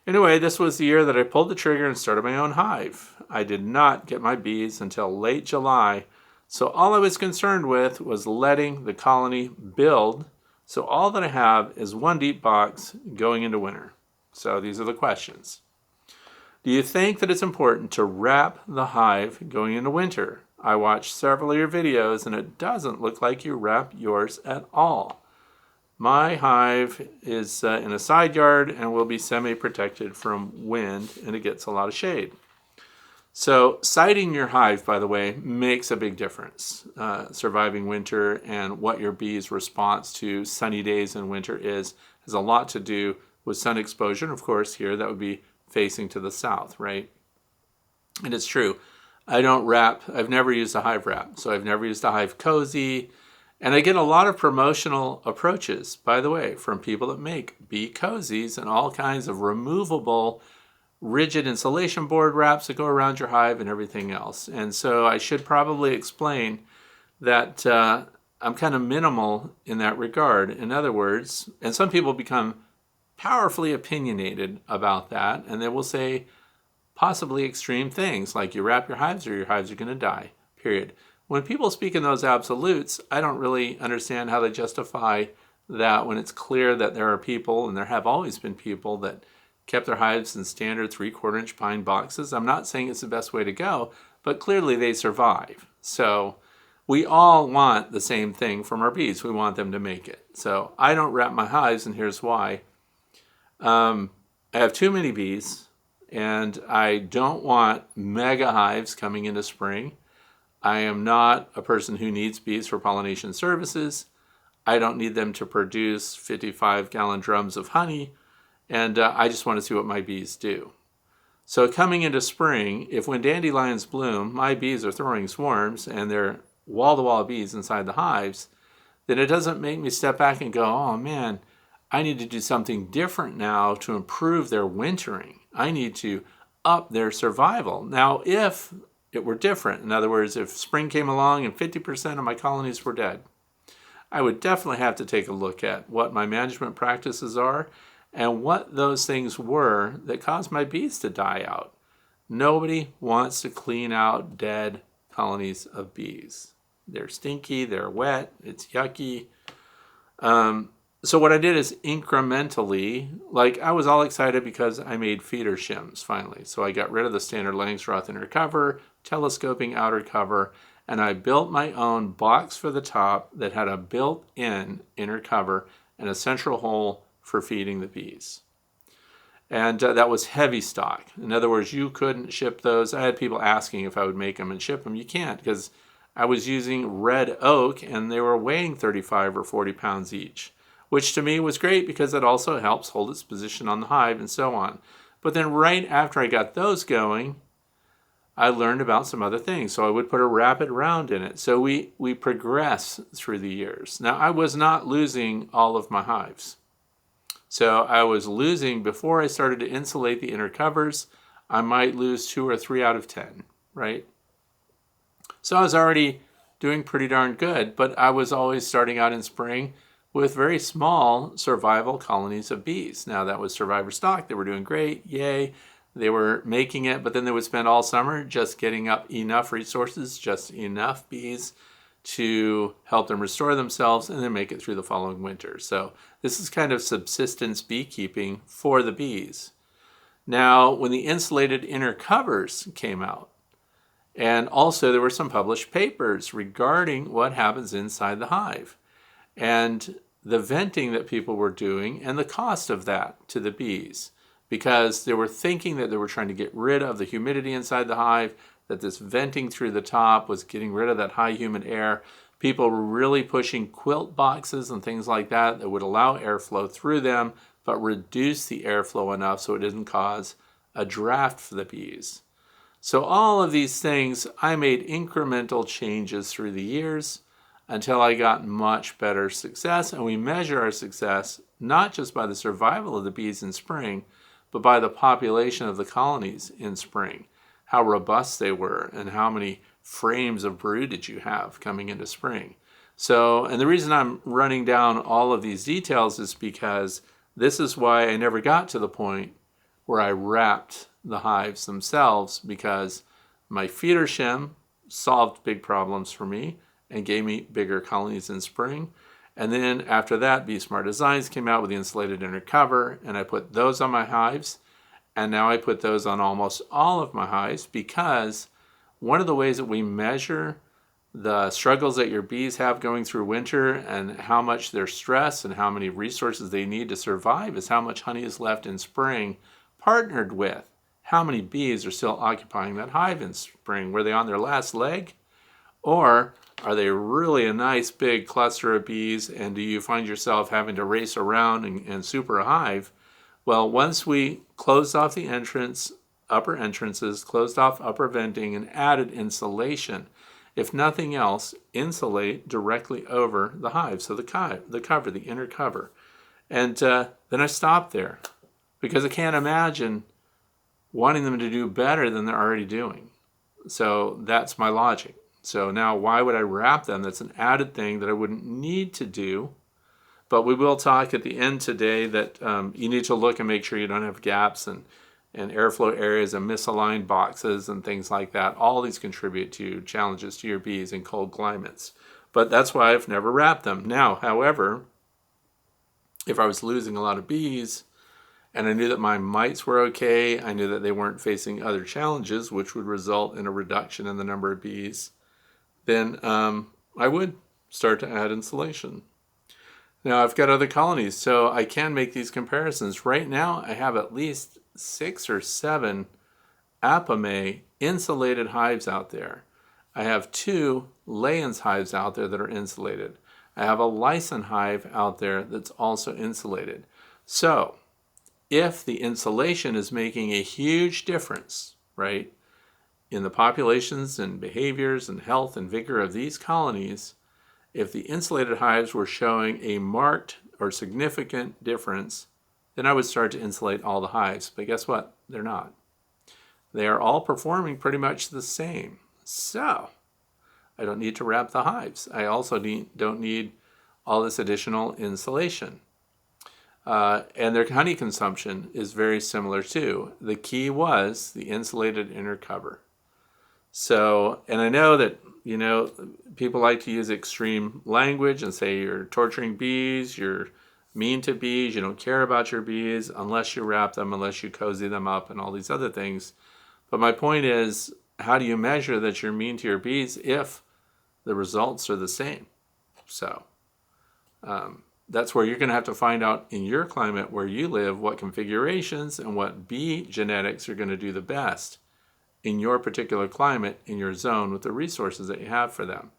A: Anyway, this was the year that I pulled the trigger and started my own hive. I did not get my bees until late July, so all I was concerned with was letting the colony build. So all that I have is one deep box going into winter. So these are the questions. Do you think that it's important to wrap the hive going into winter? I watched several of your videos and it doesn't look like you wrap yours at all. My hive is in a side yard and will be semi-protected from wind and it gets a lot of shade. So siting your hive, by the way, makes a big difference. Surviving winter and what your bees' response to sunny days in winter is has a lot to do with sun exposure. And of course, here that would be facing to the south, right? And it's true. I don't wrap. I've never used a hive wrap. So I've never used a hive cozy. And I get a lot of promotional approaches, by the way, from people that make bee cozies and all kinds of removable rigid insulation board wraps that go around your hive and everything else. And so I should probably explain that I'm kind of minimal in that regard. In other words, and some people become powerfully opinionated about that, and they will say possibly extreme things like you wrap your hives or your hives are going to die, period. When people speak in those absolutes, I don't really understand how they justify that when it's clear that there are people, and there have always been people, that kept their hives in standard 3/4 inch pine boxes. I'm not saying it's the best way to go, but clearly they survive. So we all want the same thing from our bees. We want them to make it. So I don't wrap my hives, and here's why. I have too many bees, and I don't want mega hives coming into spring. I am not a person who needs bees for pollination services. I don't need them to produce 55-gallon drums of honey, and I just want to see what my bees do. So coming into spring, if when dandelions bloom, my bees are throwing swarms and they're wall-to-wall bees inside the hives, then it doesn't make me step back and go, oh man, I need to do something different now to improve their wintering. I need to up their survival. Now, if it were different, in other words, if spring came along and 50% of my colonies were dead, I would definitely have to take a look at what my management practices are and what those things were that caused my bees to die out. Nobody wants to clean out dead colonies of bees. They're stinky, they're wet, it's yucky. So what I did is incrementally, like I was all excited because I made feeder shims finally. So I got rid of the standard Langstroth inner cover, telescoping outer cover, and I built my own box for the top that had a built-in inner cover and a central hole for feeding the bees. And that was heavy stock. In other words, you couldn't ship those. I had people asking if I would make them and ship them. You can't, because I was using red oak and they were weighing 35 or 40 pounds each, which to me was great because it also helps hold its position on the hive and so on. But then right after I got those going, I learned about some other things. So I would put a rapid round in it. So we progress through the years. Now, I was not losing all of my hives. So I was losing, before I started to insulate the inner covers, I might lose 2 or 3 out of 10, right? So I was already doing pretty darn good, but I was always starting out in spring with very small survival colonies of bees. Now that was survivor stock. They were doing great, yay. They were making it, but then they would spend all summer just getting up enough resources, just enough bees to help them restore themselves and then make it through the following winter. So this is kind of subsistence beekeeping for the bees. Now, when the insulated inner covers came out, and also there were some published papers regarding what happens inside the hive and the venting that people were doing and the cost of that to the bees, because they were thinking that they were trying to get rid of the humidity inside the hive, that this venting through the top was getting rid of that high humid air. People were really pushing quilt boxes and things like that that would allow airflow through them, but reduce the airflow enough so it didn't cause a draft for the bees. So all of these things, I made incremental changes through the years until I got much better success. And we measure our success not just by the survival of the bees in spring, but by the population of the colonies in spring. How robust they were and how many frames of brood did you have coming into spring. So, and the reason I'm running down all of these details is because this is why I never got to the point where I wrapped the hives themselves, because my feeder shim solved big problems for me and gave me bigger colonies in spring. And then after that, Bee Smart Designs came out with the insulated inner cover, and I put those on my hives. And now I put those on almost all of my hives, because one of the ways that we measure the struggles that your bees have going through winter and how much they're stressed and how many resources they need to survive is how much honey is left in spring, partnered with how many bees are still occupying that hive in spring. Were they on their last leg? Or are they really a nice big cluster of bees, and do you find yourself having to race around and super a hive? Well, once we closed off the upper entrances, closed off upper venting, and added insulation, if nothing else, insulate directly over the hive, so the cover, the inner cover. And then I stopped there, because I can't imagine wanting them to do better than they're already doing. So that's my logic. So now why would I wrap them? That's an added thing that I wouldn't need to do. But we will talk at the end today that you need to look and make sure you don't have gaps and airflow areas and misaligned boxes and things like that. All these contribute to challenges to your bees in cold climates. But that's why I've never wrapped them. Now, however, if I was losing a lot of bees and I knew that my mites were okay, I knew that they weren't facing other challenges, which would result in a reduction in the number of bees, then I would start to add insulation. Now, I've got other colonies, so I can make these comparisons. Right now, I have at least 6 or 7 Apame insulated hives out there. I have 2 Layens hives out there that are insulated. I have a Lyson hive out there that's also insulated. So, if the insulation is making a huge difference, right, in the populations and behaviors and health and vigor of these colonies, if the insulated hives were showing a marked or significant difference, then I would start to insulate all the hives. But guess what? They're not. They are all performing pretty much the same. So I don't need to wrap the hives. I also don't need all this additional insulation. And their honey consumption is very similar too. The key was the insulated inner cover. So, and I know that, people like to use extreme language and say you're torturing bees, you're mean to bees, you don't care about your bees unless you wrap them, unless you cozy them up and all these other things. But my point is, how do you measure that you're mean to your bees if the results are the same? So, that's where you're going to have to find out in your climate where you live what configurations and what bee genetics are going to do the best in your particular climate, in your zone, with the resources that you have for them.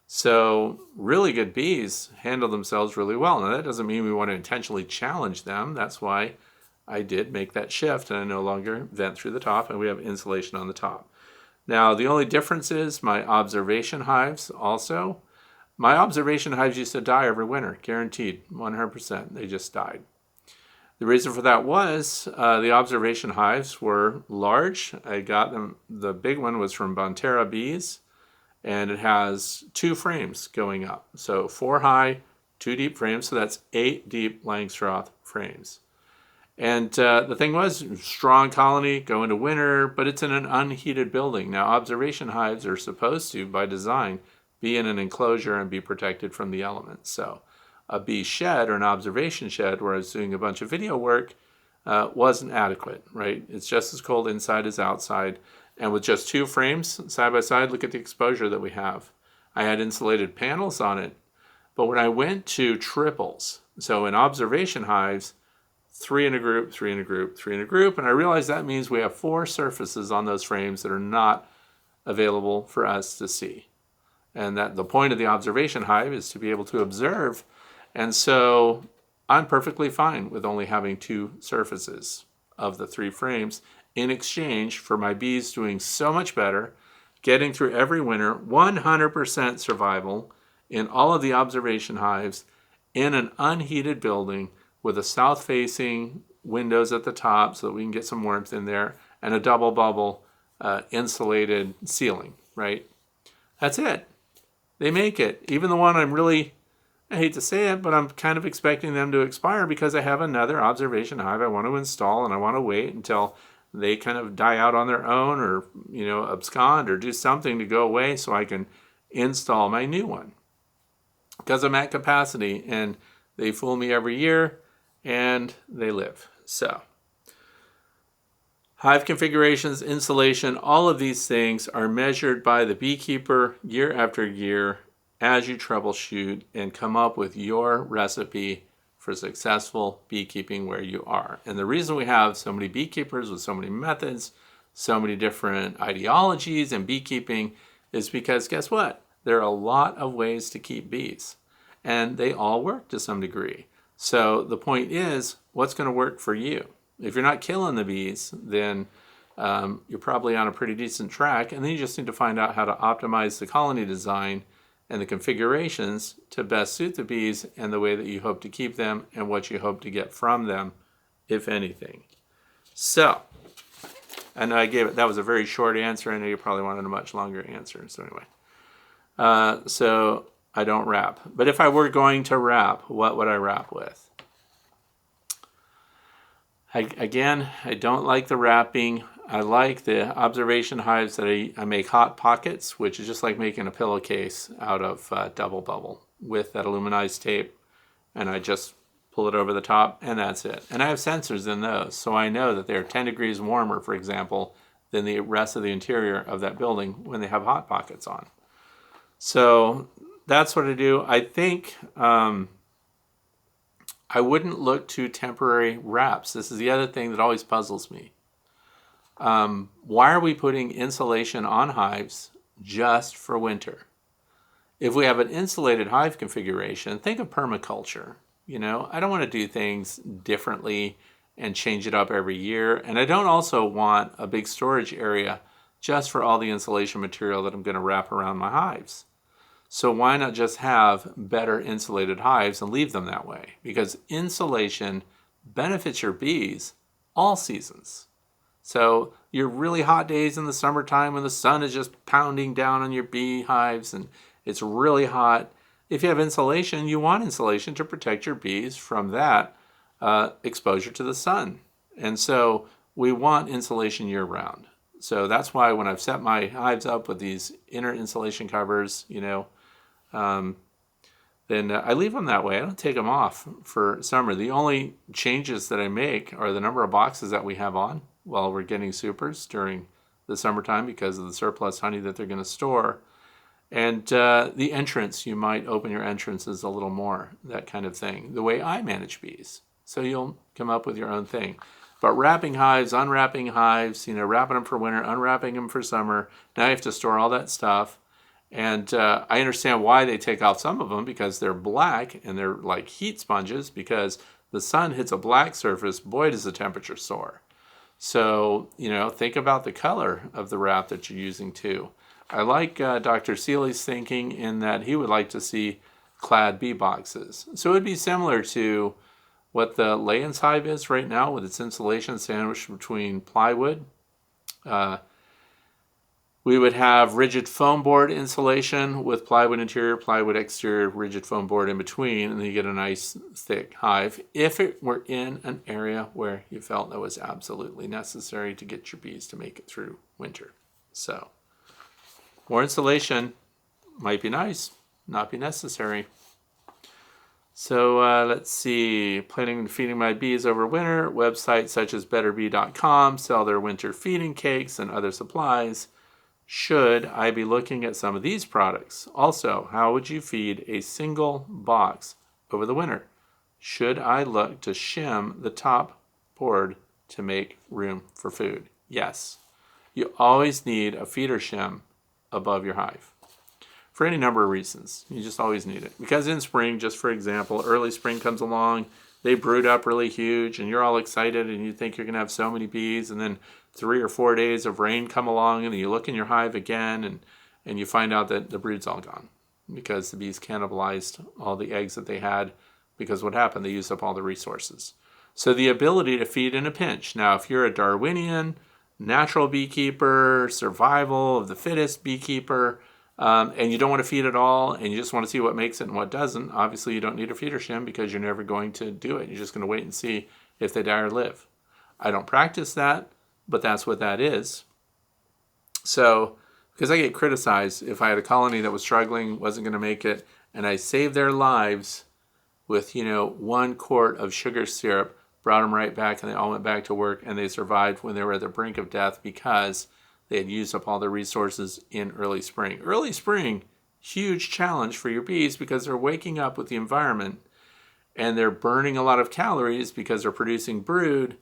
A: So really good bees handle themselves really well. Now that doesn't mean we want to intentionally challenge them. That's why I did make that shift, and I no longer vent through the top, and we have insulation on the top. Now the only difference is my observation hives also. My observation hives used to die every winter, guaranteed, 100%. They just died. The reason for that was the observation hives were large. I got them, the big one was from Bonterra Bees, and it has 2 frames going up. So 4 high, 2 deep frames, so that's 8 deep Langstroth frames. And the thing was, strong colony, go into winter, but it's in an unheated building. Now observation hives are supposed to, by design, be in an enclosure and be protected from the elements. So a bee shed or an observation shed where I was doing a bunch of video work wasn't adequate, right? It's just as cold inside as outside. And with just 2 frames side by side, look at the exposure that we have. I had insulated panels on it, but when I went to triples, so in observation hives, 3 in a group, 3 in a group, 3 in a group, and I realized that means we have 4 surfaces on those frames that are not available for us to see. And that the point of the observation hive is to be able to observe. And so I'm perfectly fine with only having 2 surfaces of the 3 frames in exchange for my bees doing so much better, getting through every winter, 100% survival in all of the observation hives in an unheated building with a south-facing windows at the top so that we can get some warmth in there, and a double bubble insulated ceiling, right? That's it. They make it. Even the one I hate to say it, but I'm kind of expecting them to expire because I have another observation hive I want to install, and I want to wait until they kind of die out on their own, or abscond or do something to go away so I can install my new one. Because I'm at capacity, and they fool me every year, and they live. So hive configurations, insulation, all of these things are measured by the beekeeper year after year as you troubleshoot and come up with your recipe for successful beekeeping where you are. And the reason we have so many beekeepers with so many methods, so many different ideologies in beekeeping is because guess what? There are a lot of ways to keep bees, and they all work to some degree. So the point is, what's going to work for you? If you're not killing the bees, then you're probably on a pretty decent track, and then you just need to find out how to optimize the colony design and the configurations to best suit the bees and the way that you hope to keep them and what you hope to get from them, if anything. So, I know that was a very short answer. I know you probably wanted a much longer answer. So anyway, so I don't wrap. But if I were going to wrap, what would I wrap with? I don't like the wrapping. I like the observation hives that I make hot pockets, which is just like making a pillowcase out of double bubble with that aluminized tape. And I just pull it over the top, and that's it. And I have sensors in those, so I know that they're 10 degrees warmer, for example, than the rest of the interior of that building when they have hot pockets on. So that's what I do. I think I wouldn't look to temporary wraps. This is the other thing that always puzzles me. Why are we putting insulation on hives just for winter? If we have an insulated hive configuration, think of permaculture. I don't want to do things differently and change it up every year. And I don't also want a big storage area just for all the insulation material that I'm going to wrap around my hives. So why not just have better insulated hives and leave them that way? Because insulation benefits your bees all seasons. So your really hot days in the summertime when the sun is just pounding down on your bee hives and it's really hot, if you have insulation, you want insulation to protect your bees from that exposure to the sun. And so we want insulation year round. So that's why when I've set my hives up with these inner insulation covers, then I leave them that way. I don't take them off for summer. The only changes that I make are the number of boxes that we have on while we're getting supers during the summertime because of the surplus honey that they're going to store. And the entrance, you might open your entrances a little more, that kind of thing, the way I manage bees. So you'll come up with your own thing. But wrapping hives, unwrapping hives, wrapping them for winter, unwrapping them for summer. Now you have to store all that stuff. And I understand why they take off some of them, because they're black and they're like heat sponges, because the sun hits a black surface, boy, does the temperature soar. So, think about the color of the wrap that you're using too. I like Dr. Seeley's thinking in that he would like to see clad bee boxes. So it would be similar to what the lay-ins hive is right now, with its insulation sandwiched between plywood. We would have rigid foam board insulation with plywood interior, plywood exterior, rigid foam board in between, and then you get a nice thick hive if it were in an area where you felt that was absolutely necessary to get your bees to make it through winter. So more insulation might be nice, not be necessary. So let's see, planning and feeding my bees over winter. Websites such as betterbee.com sell their winter feeding cakes and other supplies. Should I be looking at some of these products? Also, how would you feed a single box over the winter? Should I look to shim the top board to make room for food? Yes. You always need a feeder shim above your hive for any number of reasons. You just always need it. Because in spring, just for example, early spring comes along, they brood up really huge, and you're all excited, and you think you're going to have so many bees, and then 3 or 4 days of rain come along, and you look in your hive again, and you find out that the brood's all gone because the bees cannibalized all the eggs that they had, because what happened? They used up all the resources. So the ability to feed in a pinch. Now, if you're a Darwinian, natural beekeeper, survival of the fittest beekeeper, and you don't want to feed at all, and you just want to see what makes it and what doesn't, obviously you don't need a feeder shim, because you're never going to do it. You're just going to wait and see if they die or live. I don't practice that, but that's what that is. So, because I get criticized if I had a colony that was struggling, wasn't going to make it, and I saved their lives with, 1 quart of sugar syrup, brought them right back, and they all went back to work, and they survived when they were at the brink of death because they had used up all their resources in early spring. Early spring, huge challenge for your bees, because they're waking up with the environment and they're burning a lot of calories because they're producing brood.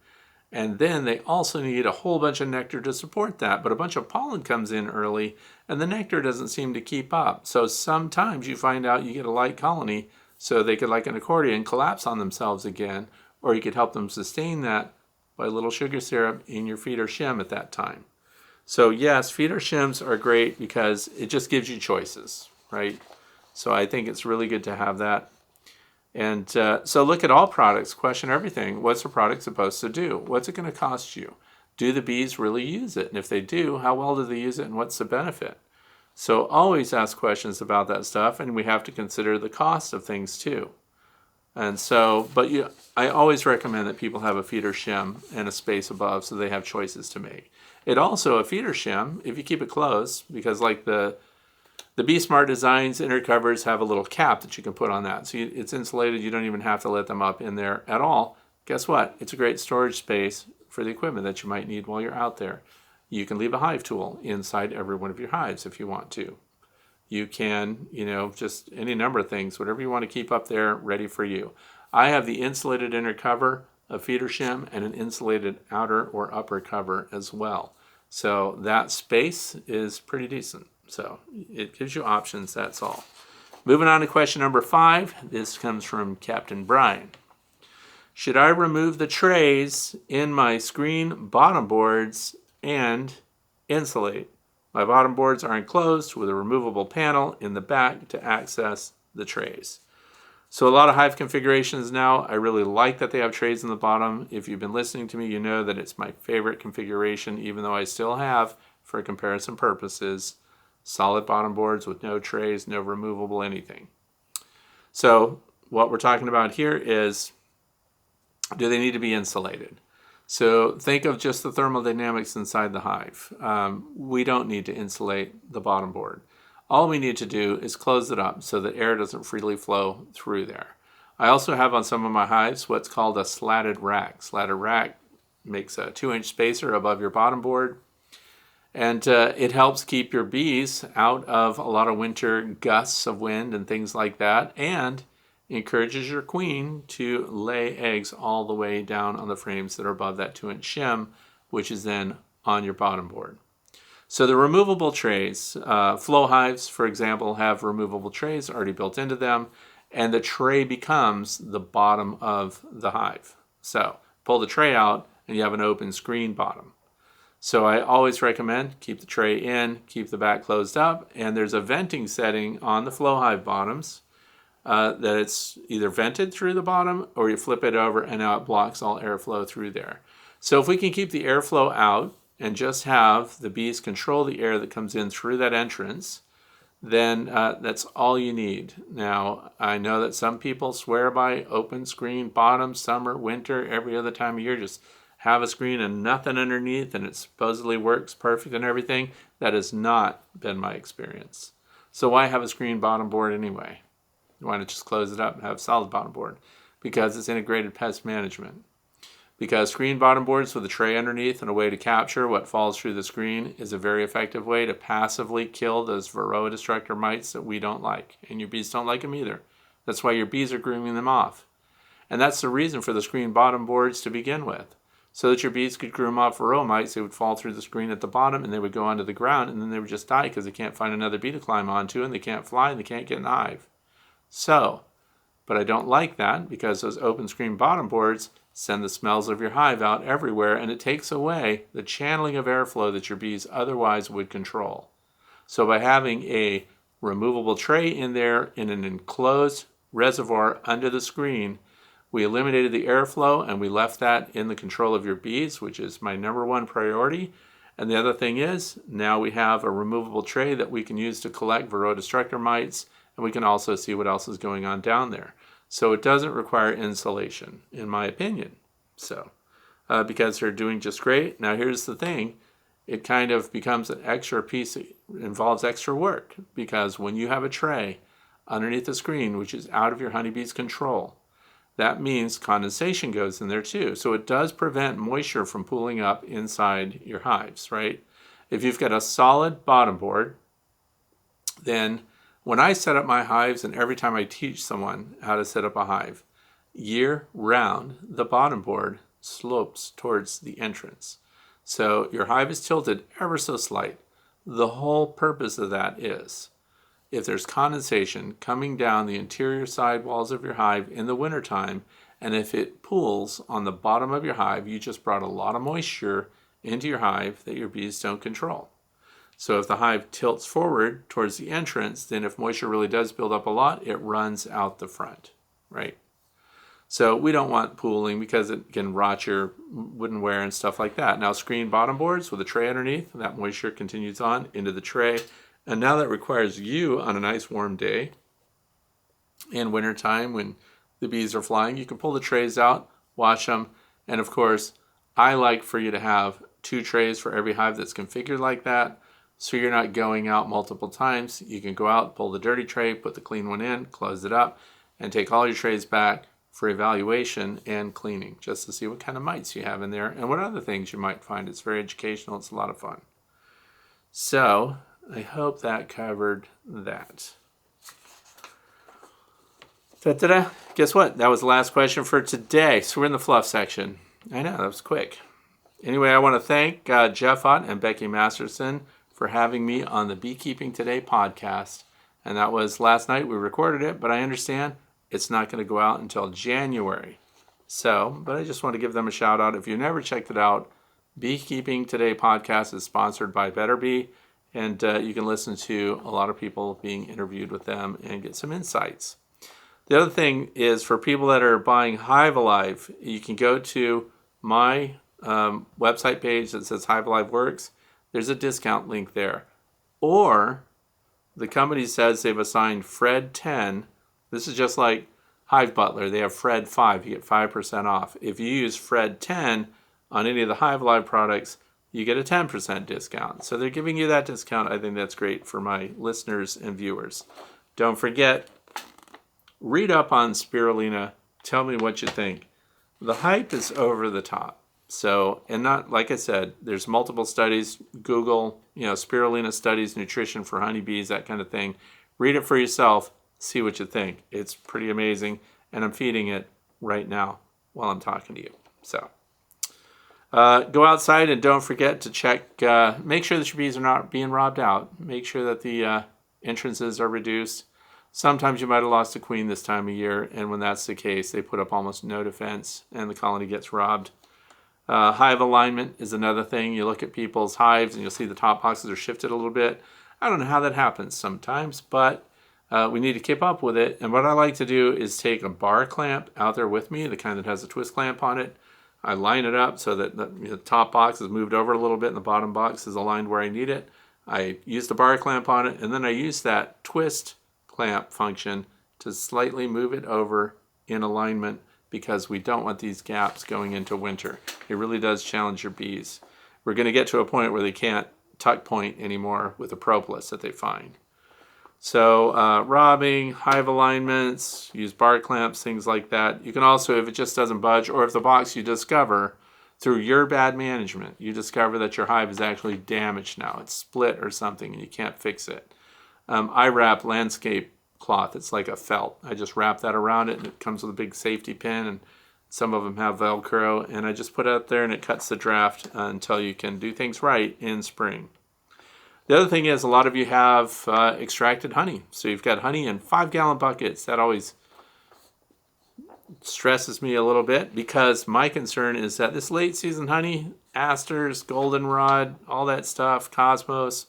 A: And then they also need a whole bunch of nectar to support that. But a bunch of pollen comes in early and the nectar doesn't seem to keep up. So sometimes you find out you get a light colony, so they could, like an accordion, collapse on themselves again. Or you could help them sustain that by a little sugar syrup in your feeder shim at that time. So yes, feeder shims are great because it just gives you choices, right? So I think it's really good to have that. And so look at all products, question everything. What's the product supposed to do? What's it going to cost you? Do the bees really use it? And if they do, how well do they use it, and what's the benefit? So always ask questions about that stuff, and we have to consider the cost of things too. And so, I always recommend that people have a feeder shim and a space above so they have choices to make. It also, a feeder shim, if you keep it closed, because like the Bee Smart Designs inner covers have a little cap that you can put on that. So it's insulated. You don't even have to let them up in there at all. Guess what? It's a great storage space for the equipment that you might need while you're out there. You can leave a hive tool inside every one of your hives if you want to. You can, just any number of things, whatever you want to keep up there, ready for you. I have the insulated inner cover, a feeder shim, and an insulated outer or upper cover as well. So that space is pretty decent. So it gives you options, that's all. Moving on to question number 5. This comes from Captain Brian. Should I remove the trays in my screen bottom boards and insulate? My bottom boards are enclosed with a removable panel in the back to access the trays. So a lot of hive configurations now, I really like that they have trays in the bottom. If you've been listening to me, you know that it's my favorite configuration, even though I still have, for comparison purposes, solid bottom boards with no trays, no removable anything. So what we're talking about here is, do they need to be insulated? So think of just the thermodynamics inside the hive. We don't need to insulate the bottom board. All we need to do is close it up so that air doesn't freely flow through there. I also have on some of my hives what's called a slatted rack. Slatted rack makes a 2-inch spacer above your bottom board. And it helps keep your bees out of a lot of winter gusts of wind and things like that, and encourages your queen to lay eggs all the way down on the frames that are above that 2-inch shim, which is then on your bottom board. So the removable trays, flow hives, for example, have removable trays already built into them, and the tray becomes the bottom of the hive. So pull the tray out and you have an open screen bottom. So I always recommend keep the tray in, keep the back closed up, and there's a venting setting on the flow hive bottoms that it's either vented through the bottom or you flip it over and now it blocks all airflow through there. So if we can keep the airflow out and just have the bees control the air that comes in through that entrance, then that's all you need. Now, I know that some people swear by open screen bottom, summer, winter, every other time of year, just have a screen and nothing underneath and it supposedly works perfect and everything. That has not been my experience. So why have a screen bottom board anyway? Why not just close it up and have a solid bottom board? Because it's integrated pest management. Because screen bottom boards with a tray underneath and a way to capture what falls through the screen is a very effective way to passively kill those varroa destructor mites that we don't like. And your bees don't like them either. That's why your bees are grooming them off. And that's the reason for the screen bottom boards to begin with. So that your bees could groom off varroa mites, they would fall through the screen at the bottom and they would go onto the ground and then they would just die because they can't find another bee to climb onto and they can't fly and they can't get in the hive. So, but I don't like that because those open screen bottom boards send the smells of your hive out everywhere and it takes away the channeling of airflow that your bees otherwise would control. So by having a removable tray in there in an enclosed reservoir under the screen, we eliminated the airflow and we left that in the control of your bees, which is my number one priority. And the other thing is, now we have a removable tray that we can use to collect varroa destructor mites, and we can also see what else is going on down there. So it doesn't require insulation, in my opinion. So, because they're doing just great. Now here's the thing, it kind of becomes an extra piece, it involves extra work, because when you have a tray underneath the screen, which is out of your honeybee's control, that means condensation goes in there too. So it does prevent moisture from pooling up inside your hives, right? If you've got a solid bottom board, then when I set up my hives and every time I teach someone how to set up a hive, year round, the bottom board slopes towards the entrance. So your hive is tilted ever so slight. The whole purpose of that is if there's condensation coming down the interior side walls of your hive in the wintertime, and if it pools on the bottom of your hive, you just brought a lot of moisture into your hive that your bees don't control. So if the hive tilts forward towards the entrance, then if moisture really does build up a lot, it runs out the front, right? So we don't want pooling because it can rot your woodenware and stuff like that. Now screen bottom boards with a tray underneath, that moisture continues on into the tray. And now that requires you on a nice warm day in wintertime when the bees are flying, you can pull the trays out, wash them, and of course, I like for you to have 2 trays for every hive that's configured like that, so you're not going out multiple times. You can go out, pull the dirty tray, put the clean one in, close it up, and take all your trays back for evaluation and cleaning, just to see what kind of mites you have in there and what other things you might find. It's very educational, it's a lot of fun. So, I hope that covered that. Ta-da! Guess what? That was the last question for today. So we're in the fluff section. I know, that was quick. Anyway, I want to thank Jeff Ott and Becky Masterson for having me on the Beekeeping Today podcast. And that was last night. We recorded it, but I understand it's not going to go out until January. So, but I just want to give them a shout out. If you've never checked it out, Beekeeping Today podcast is sponsored by Better Bee. And you can listen to a lot of people being interviewed with them and get some insights. The other thing is for people that are buying Hive Alive, you can go to my website page that says Hive Alive Works. There's a discount link there. Or the company says they've assigned Fred 10. This is just like Hive Butler. They have Fred 5. You get 5% off. If you use Fred 10 on any of the Hive Alive products, you get a 10% discount. So they're giving you that discount. I think that's great for my listeners and viewers. Don't forget, read up on spirulina. Tell me what you think. The hype is over the top. So, and not, like I said, there's multiple studies. Google, spirulina studies, nutrition for honeybees, that kind of thing. Read it for yourself. See what you think. It's pretty amazing. And I'm feeding it right now while I'm talking to you. So go outside and don't forget to check, make sure that your bees are not being robbed out. Make sure that the entrances are reduced. Sometimes you might have lost a queen this time of year, and when that's the case, they put up almost no defense and the colony gets robbed. Hive alignment is another thing. You look at people's hives and you'll see the top boxes are shifted a little bit. I don't know how that happens sometimes, but we need to keep up with it. And what I like to do is take a bar clamp out there with me, the kind that has a twist clamp on it. I line it up so that the top box is moved over a little bit and the bottom box is aligned where I need it. I use the bar clamp on it, and then I use that twist clamp function to slightly move it over in alignment, because we don't want these gaps going into winter. It really does challenge your bees. We're going to get to a point where they can't tuck point anymore with the propolis that they find. So robbing, hive alignments, use bar clamps, things like that. You can also, if it just doesn't budge, or if the box you discover through your bad management, you discover that your hive is actually damaged now, it's split or something and you can't fix it. I wrap landscape cloth. It's like a felt. I just wrap that around it, and it comes with a big safety pin, and some of them have Velcro, and I just put it out there and it cuts the draft until you can do things right in spring. The other thing is, a lot of you have extracted honey. So you've got honey in 5-gallon buckets. That always stresses me a little bit, because my concern is that this late season honey, asters, goldenrod, all that stuff, cosmos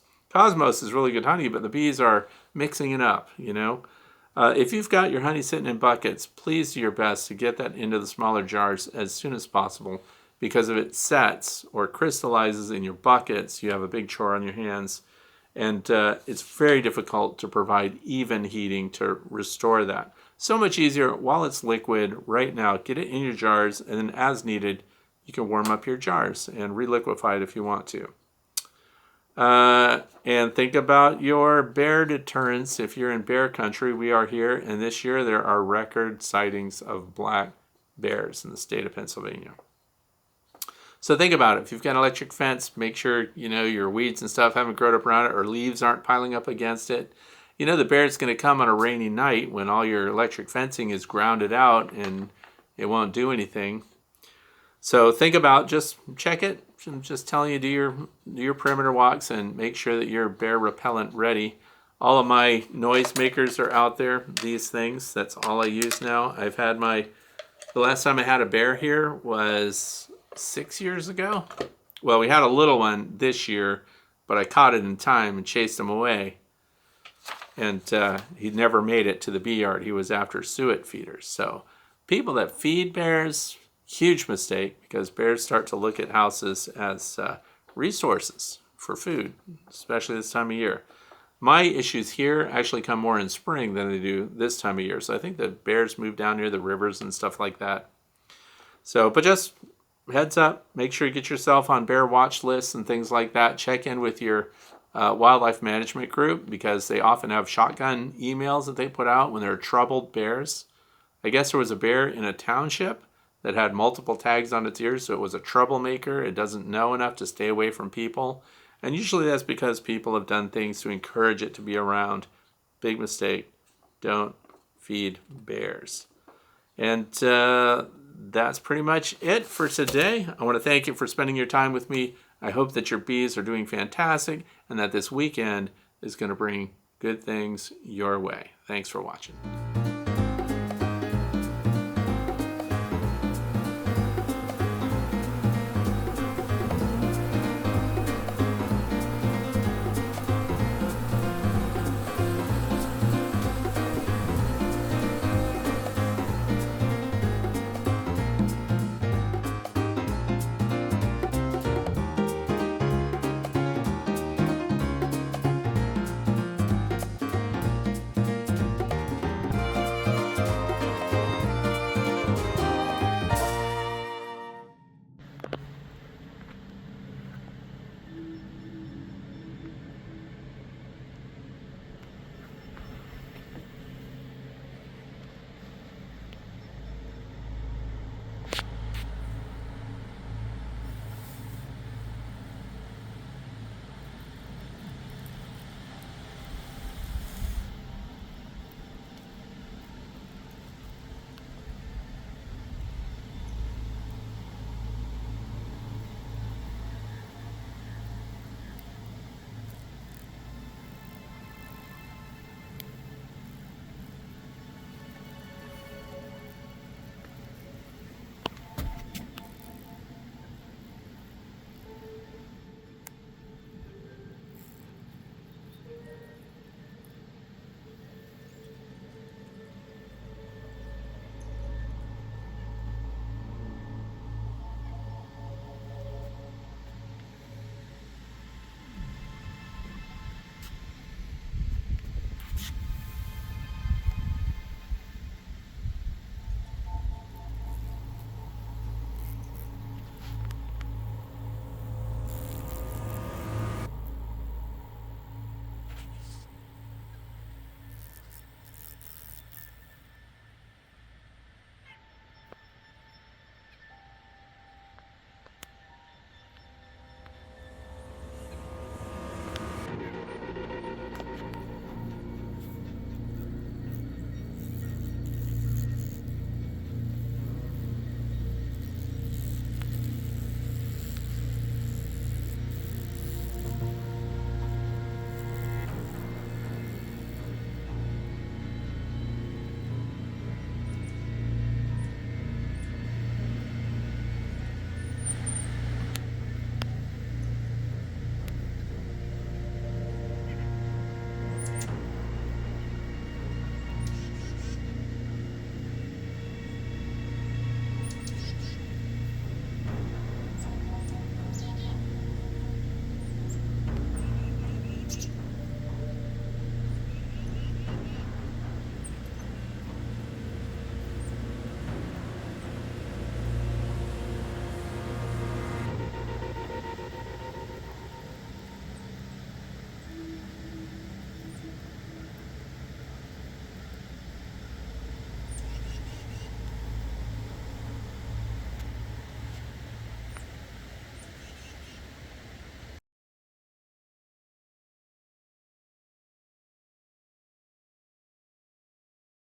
A: is really good honey, but the bees are mixing it up, If you've got your honey sitting in buckets, please do your best to get that into the smaller jars as soon as possible, because if it sets or crystallizes in your buckets, you have a big chore on your hands, and it's very difficult to provide even heating to restore that. So much easier while it's liquid right now. Get it in your jars, and then as needed, you can warm up your jars and reliquefy it if you want to. And think about your bear deterrence. If you're in bear country, we are here, and this year there are record sightings of black bears in the state of Pennsylvania. So think about it. If you've got an electric fence, make sure your weeds and stuff haven't grown up around it, or leaves aren't piling up against it. The bear's going to come on a rainy night when all your electric fencing is grounded out and it won't do anything. So think about, just check it. I'm just telling you, do your perimeter walks and make sure that you're bear repellent ready. All of my noise makers are out there, these things. That's all I use now. The last time I had a bear here was 6 years ago. Well, we had a little one this year, but I caught it in time and chased him away. And he never made it to the bee yard. He was after suet feeders. So people that feed bears, huge mistake, because bears start to look at houses as resources for food, especially this time of year. My issues here actually come more in spring than they do this time of year. So I think the bears move down near the rivers and stuff like that. So, but just heads up, make sure you get yourself on bear watch lists and things like that. Check in with your wildlife management group, because they often have shotgun emails that they put out when there are troubled bears. I guess there was a bear in a township that had multiple tags on its ears, so it was a troublemaker. It doesn't know enough to stay away from people. And usually that's because people have done things to encourage it to be around. Big mistake. Don't feed bears. And that's pretty much it for today. I want to thank you for spending your time with me. I hope that your bees are doing fantastic and that this weekend is going to bring good things your way. Thanks for watching.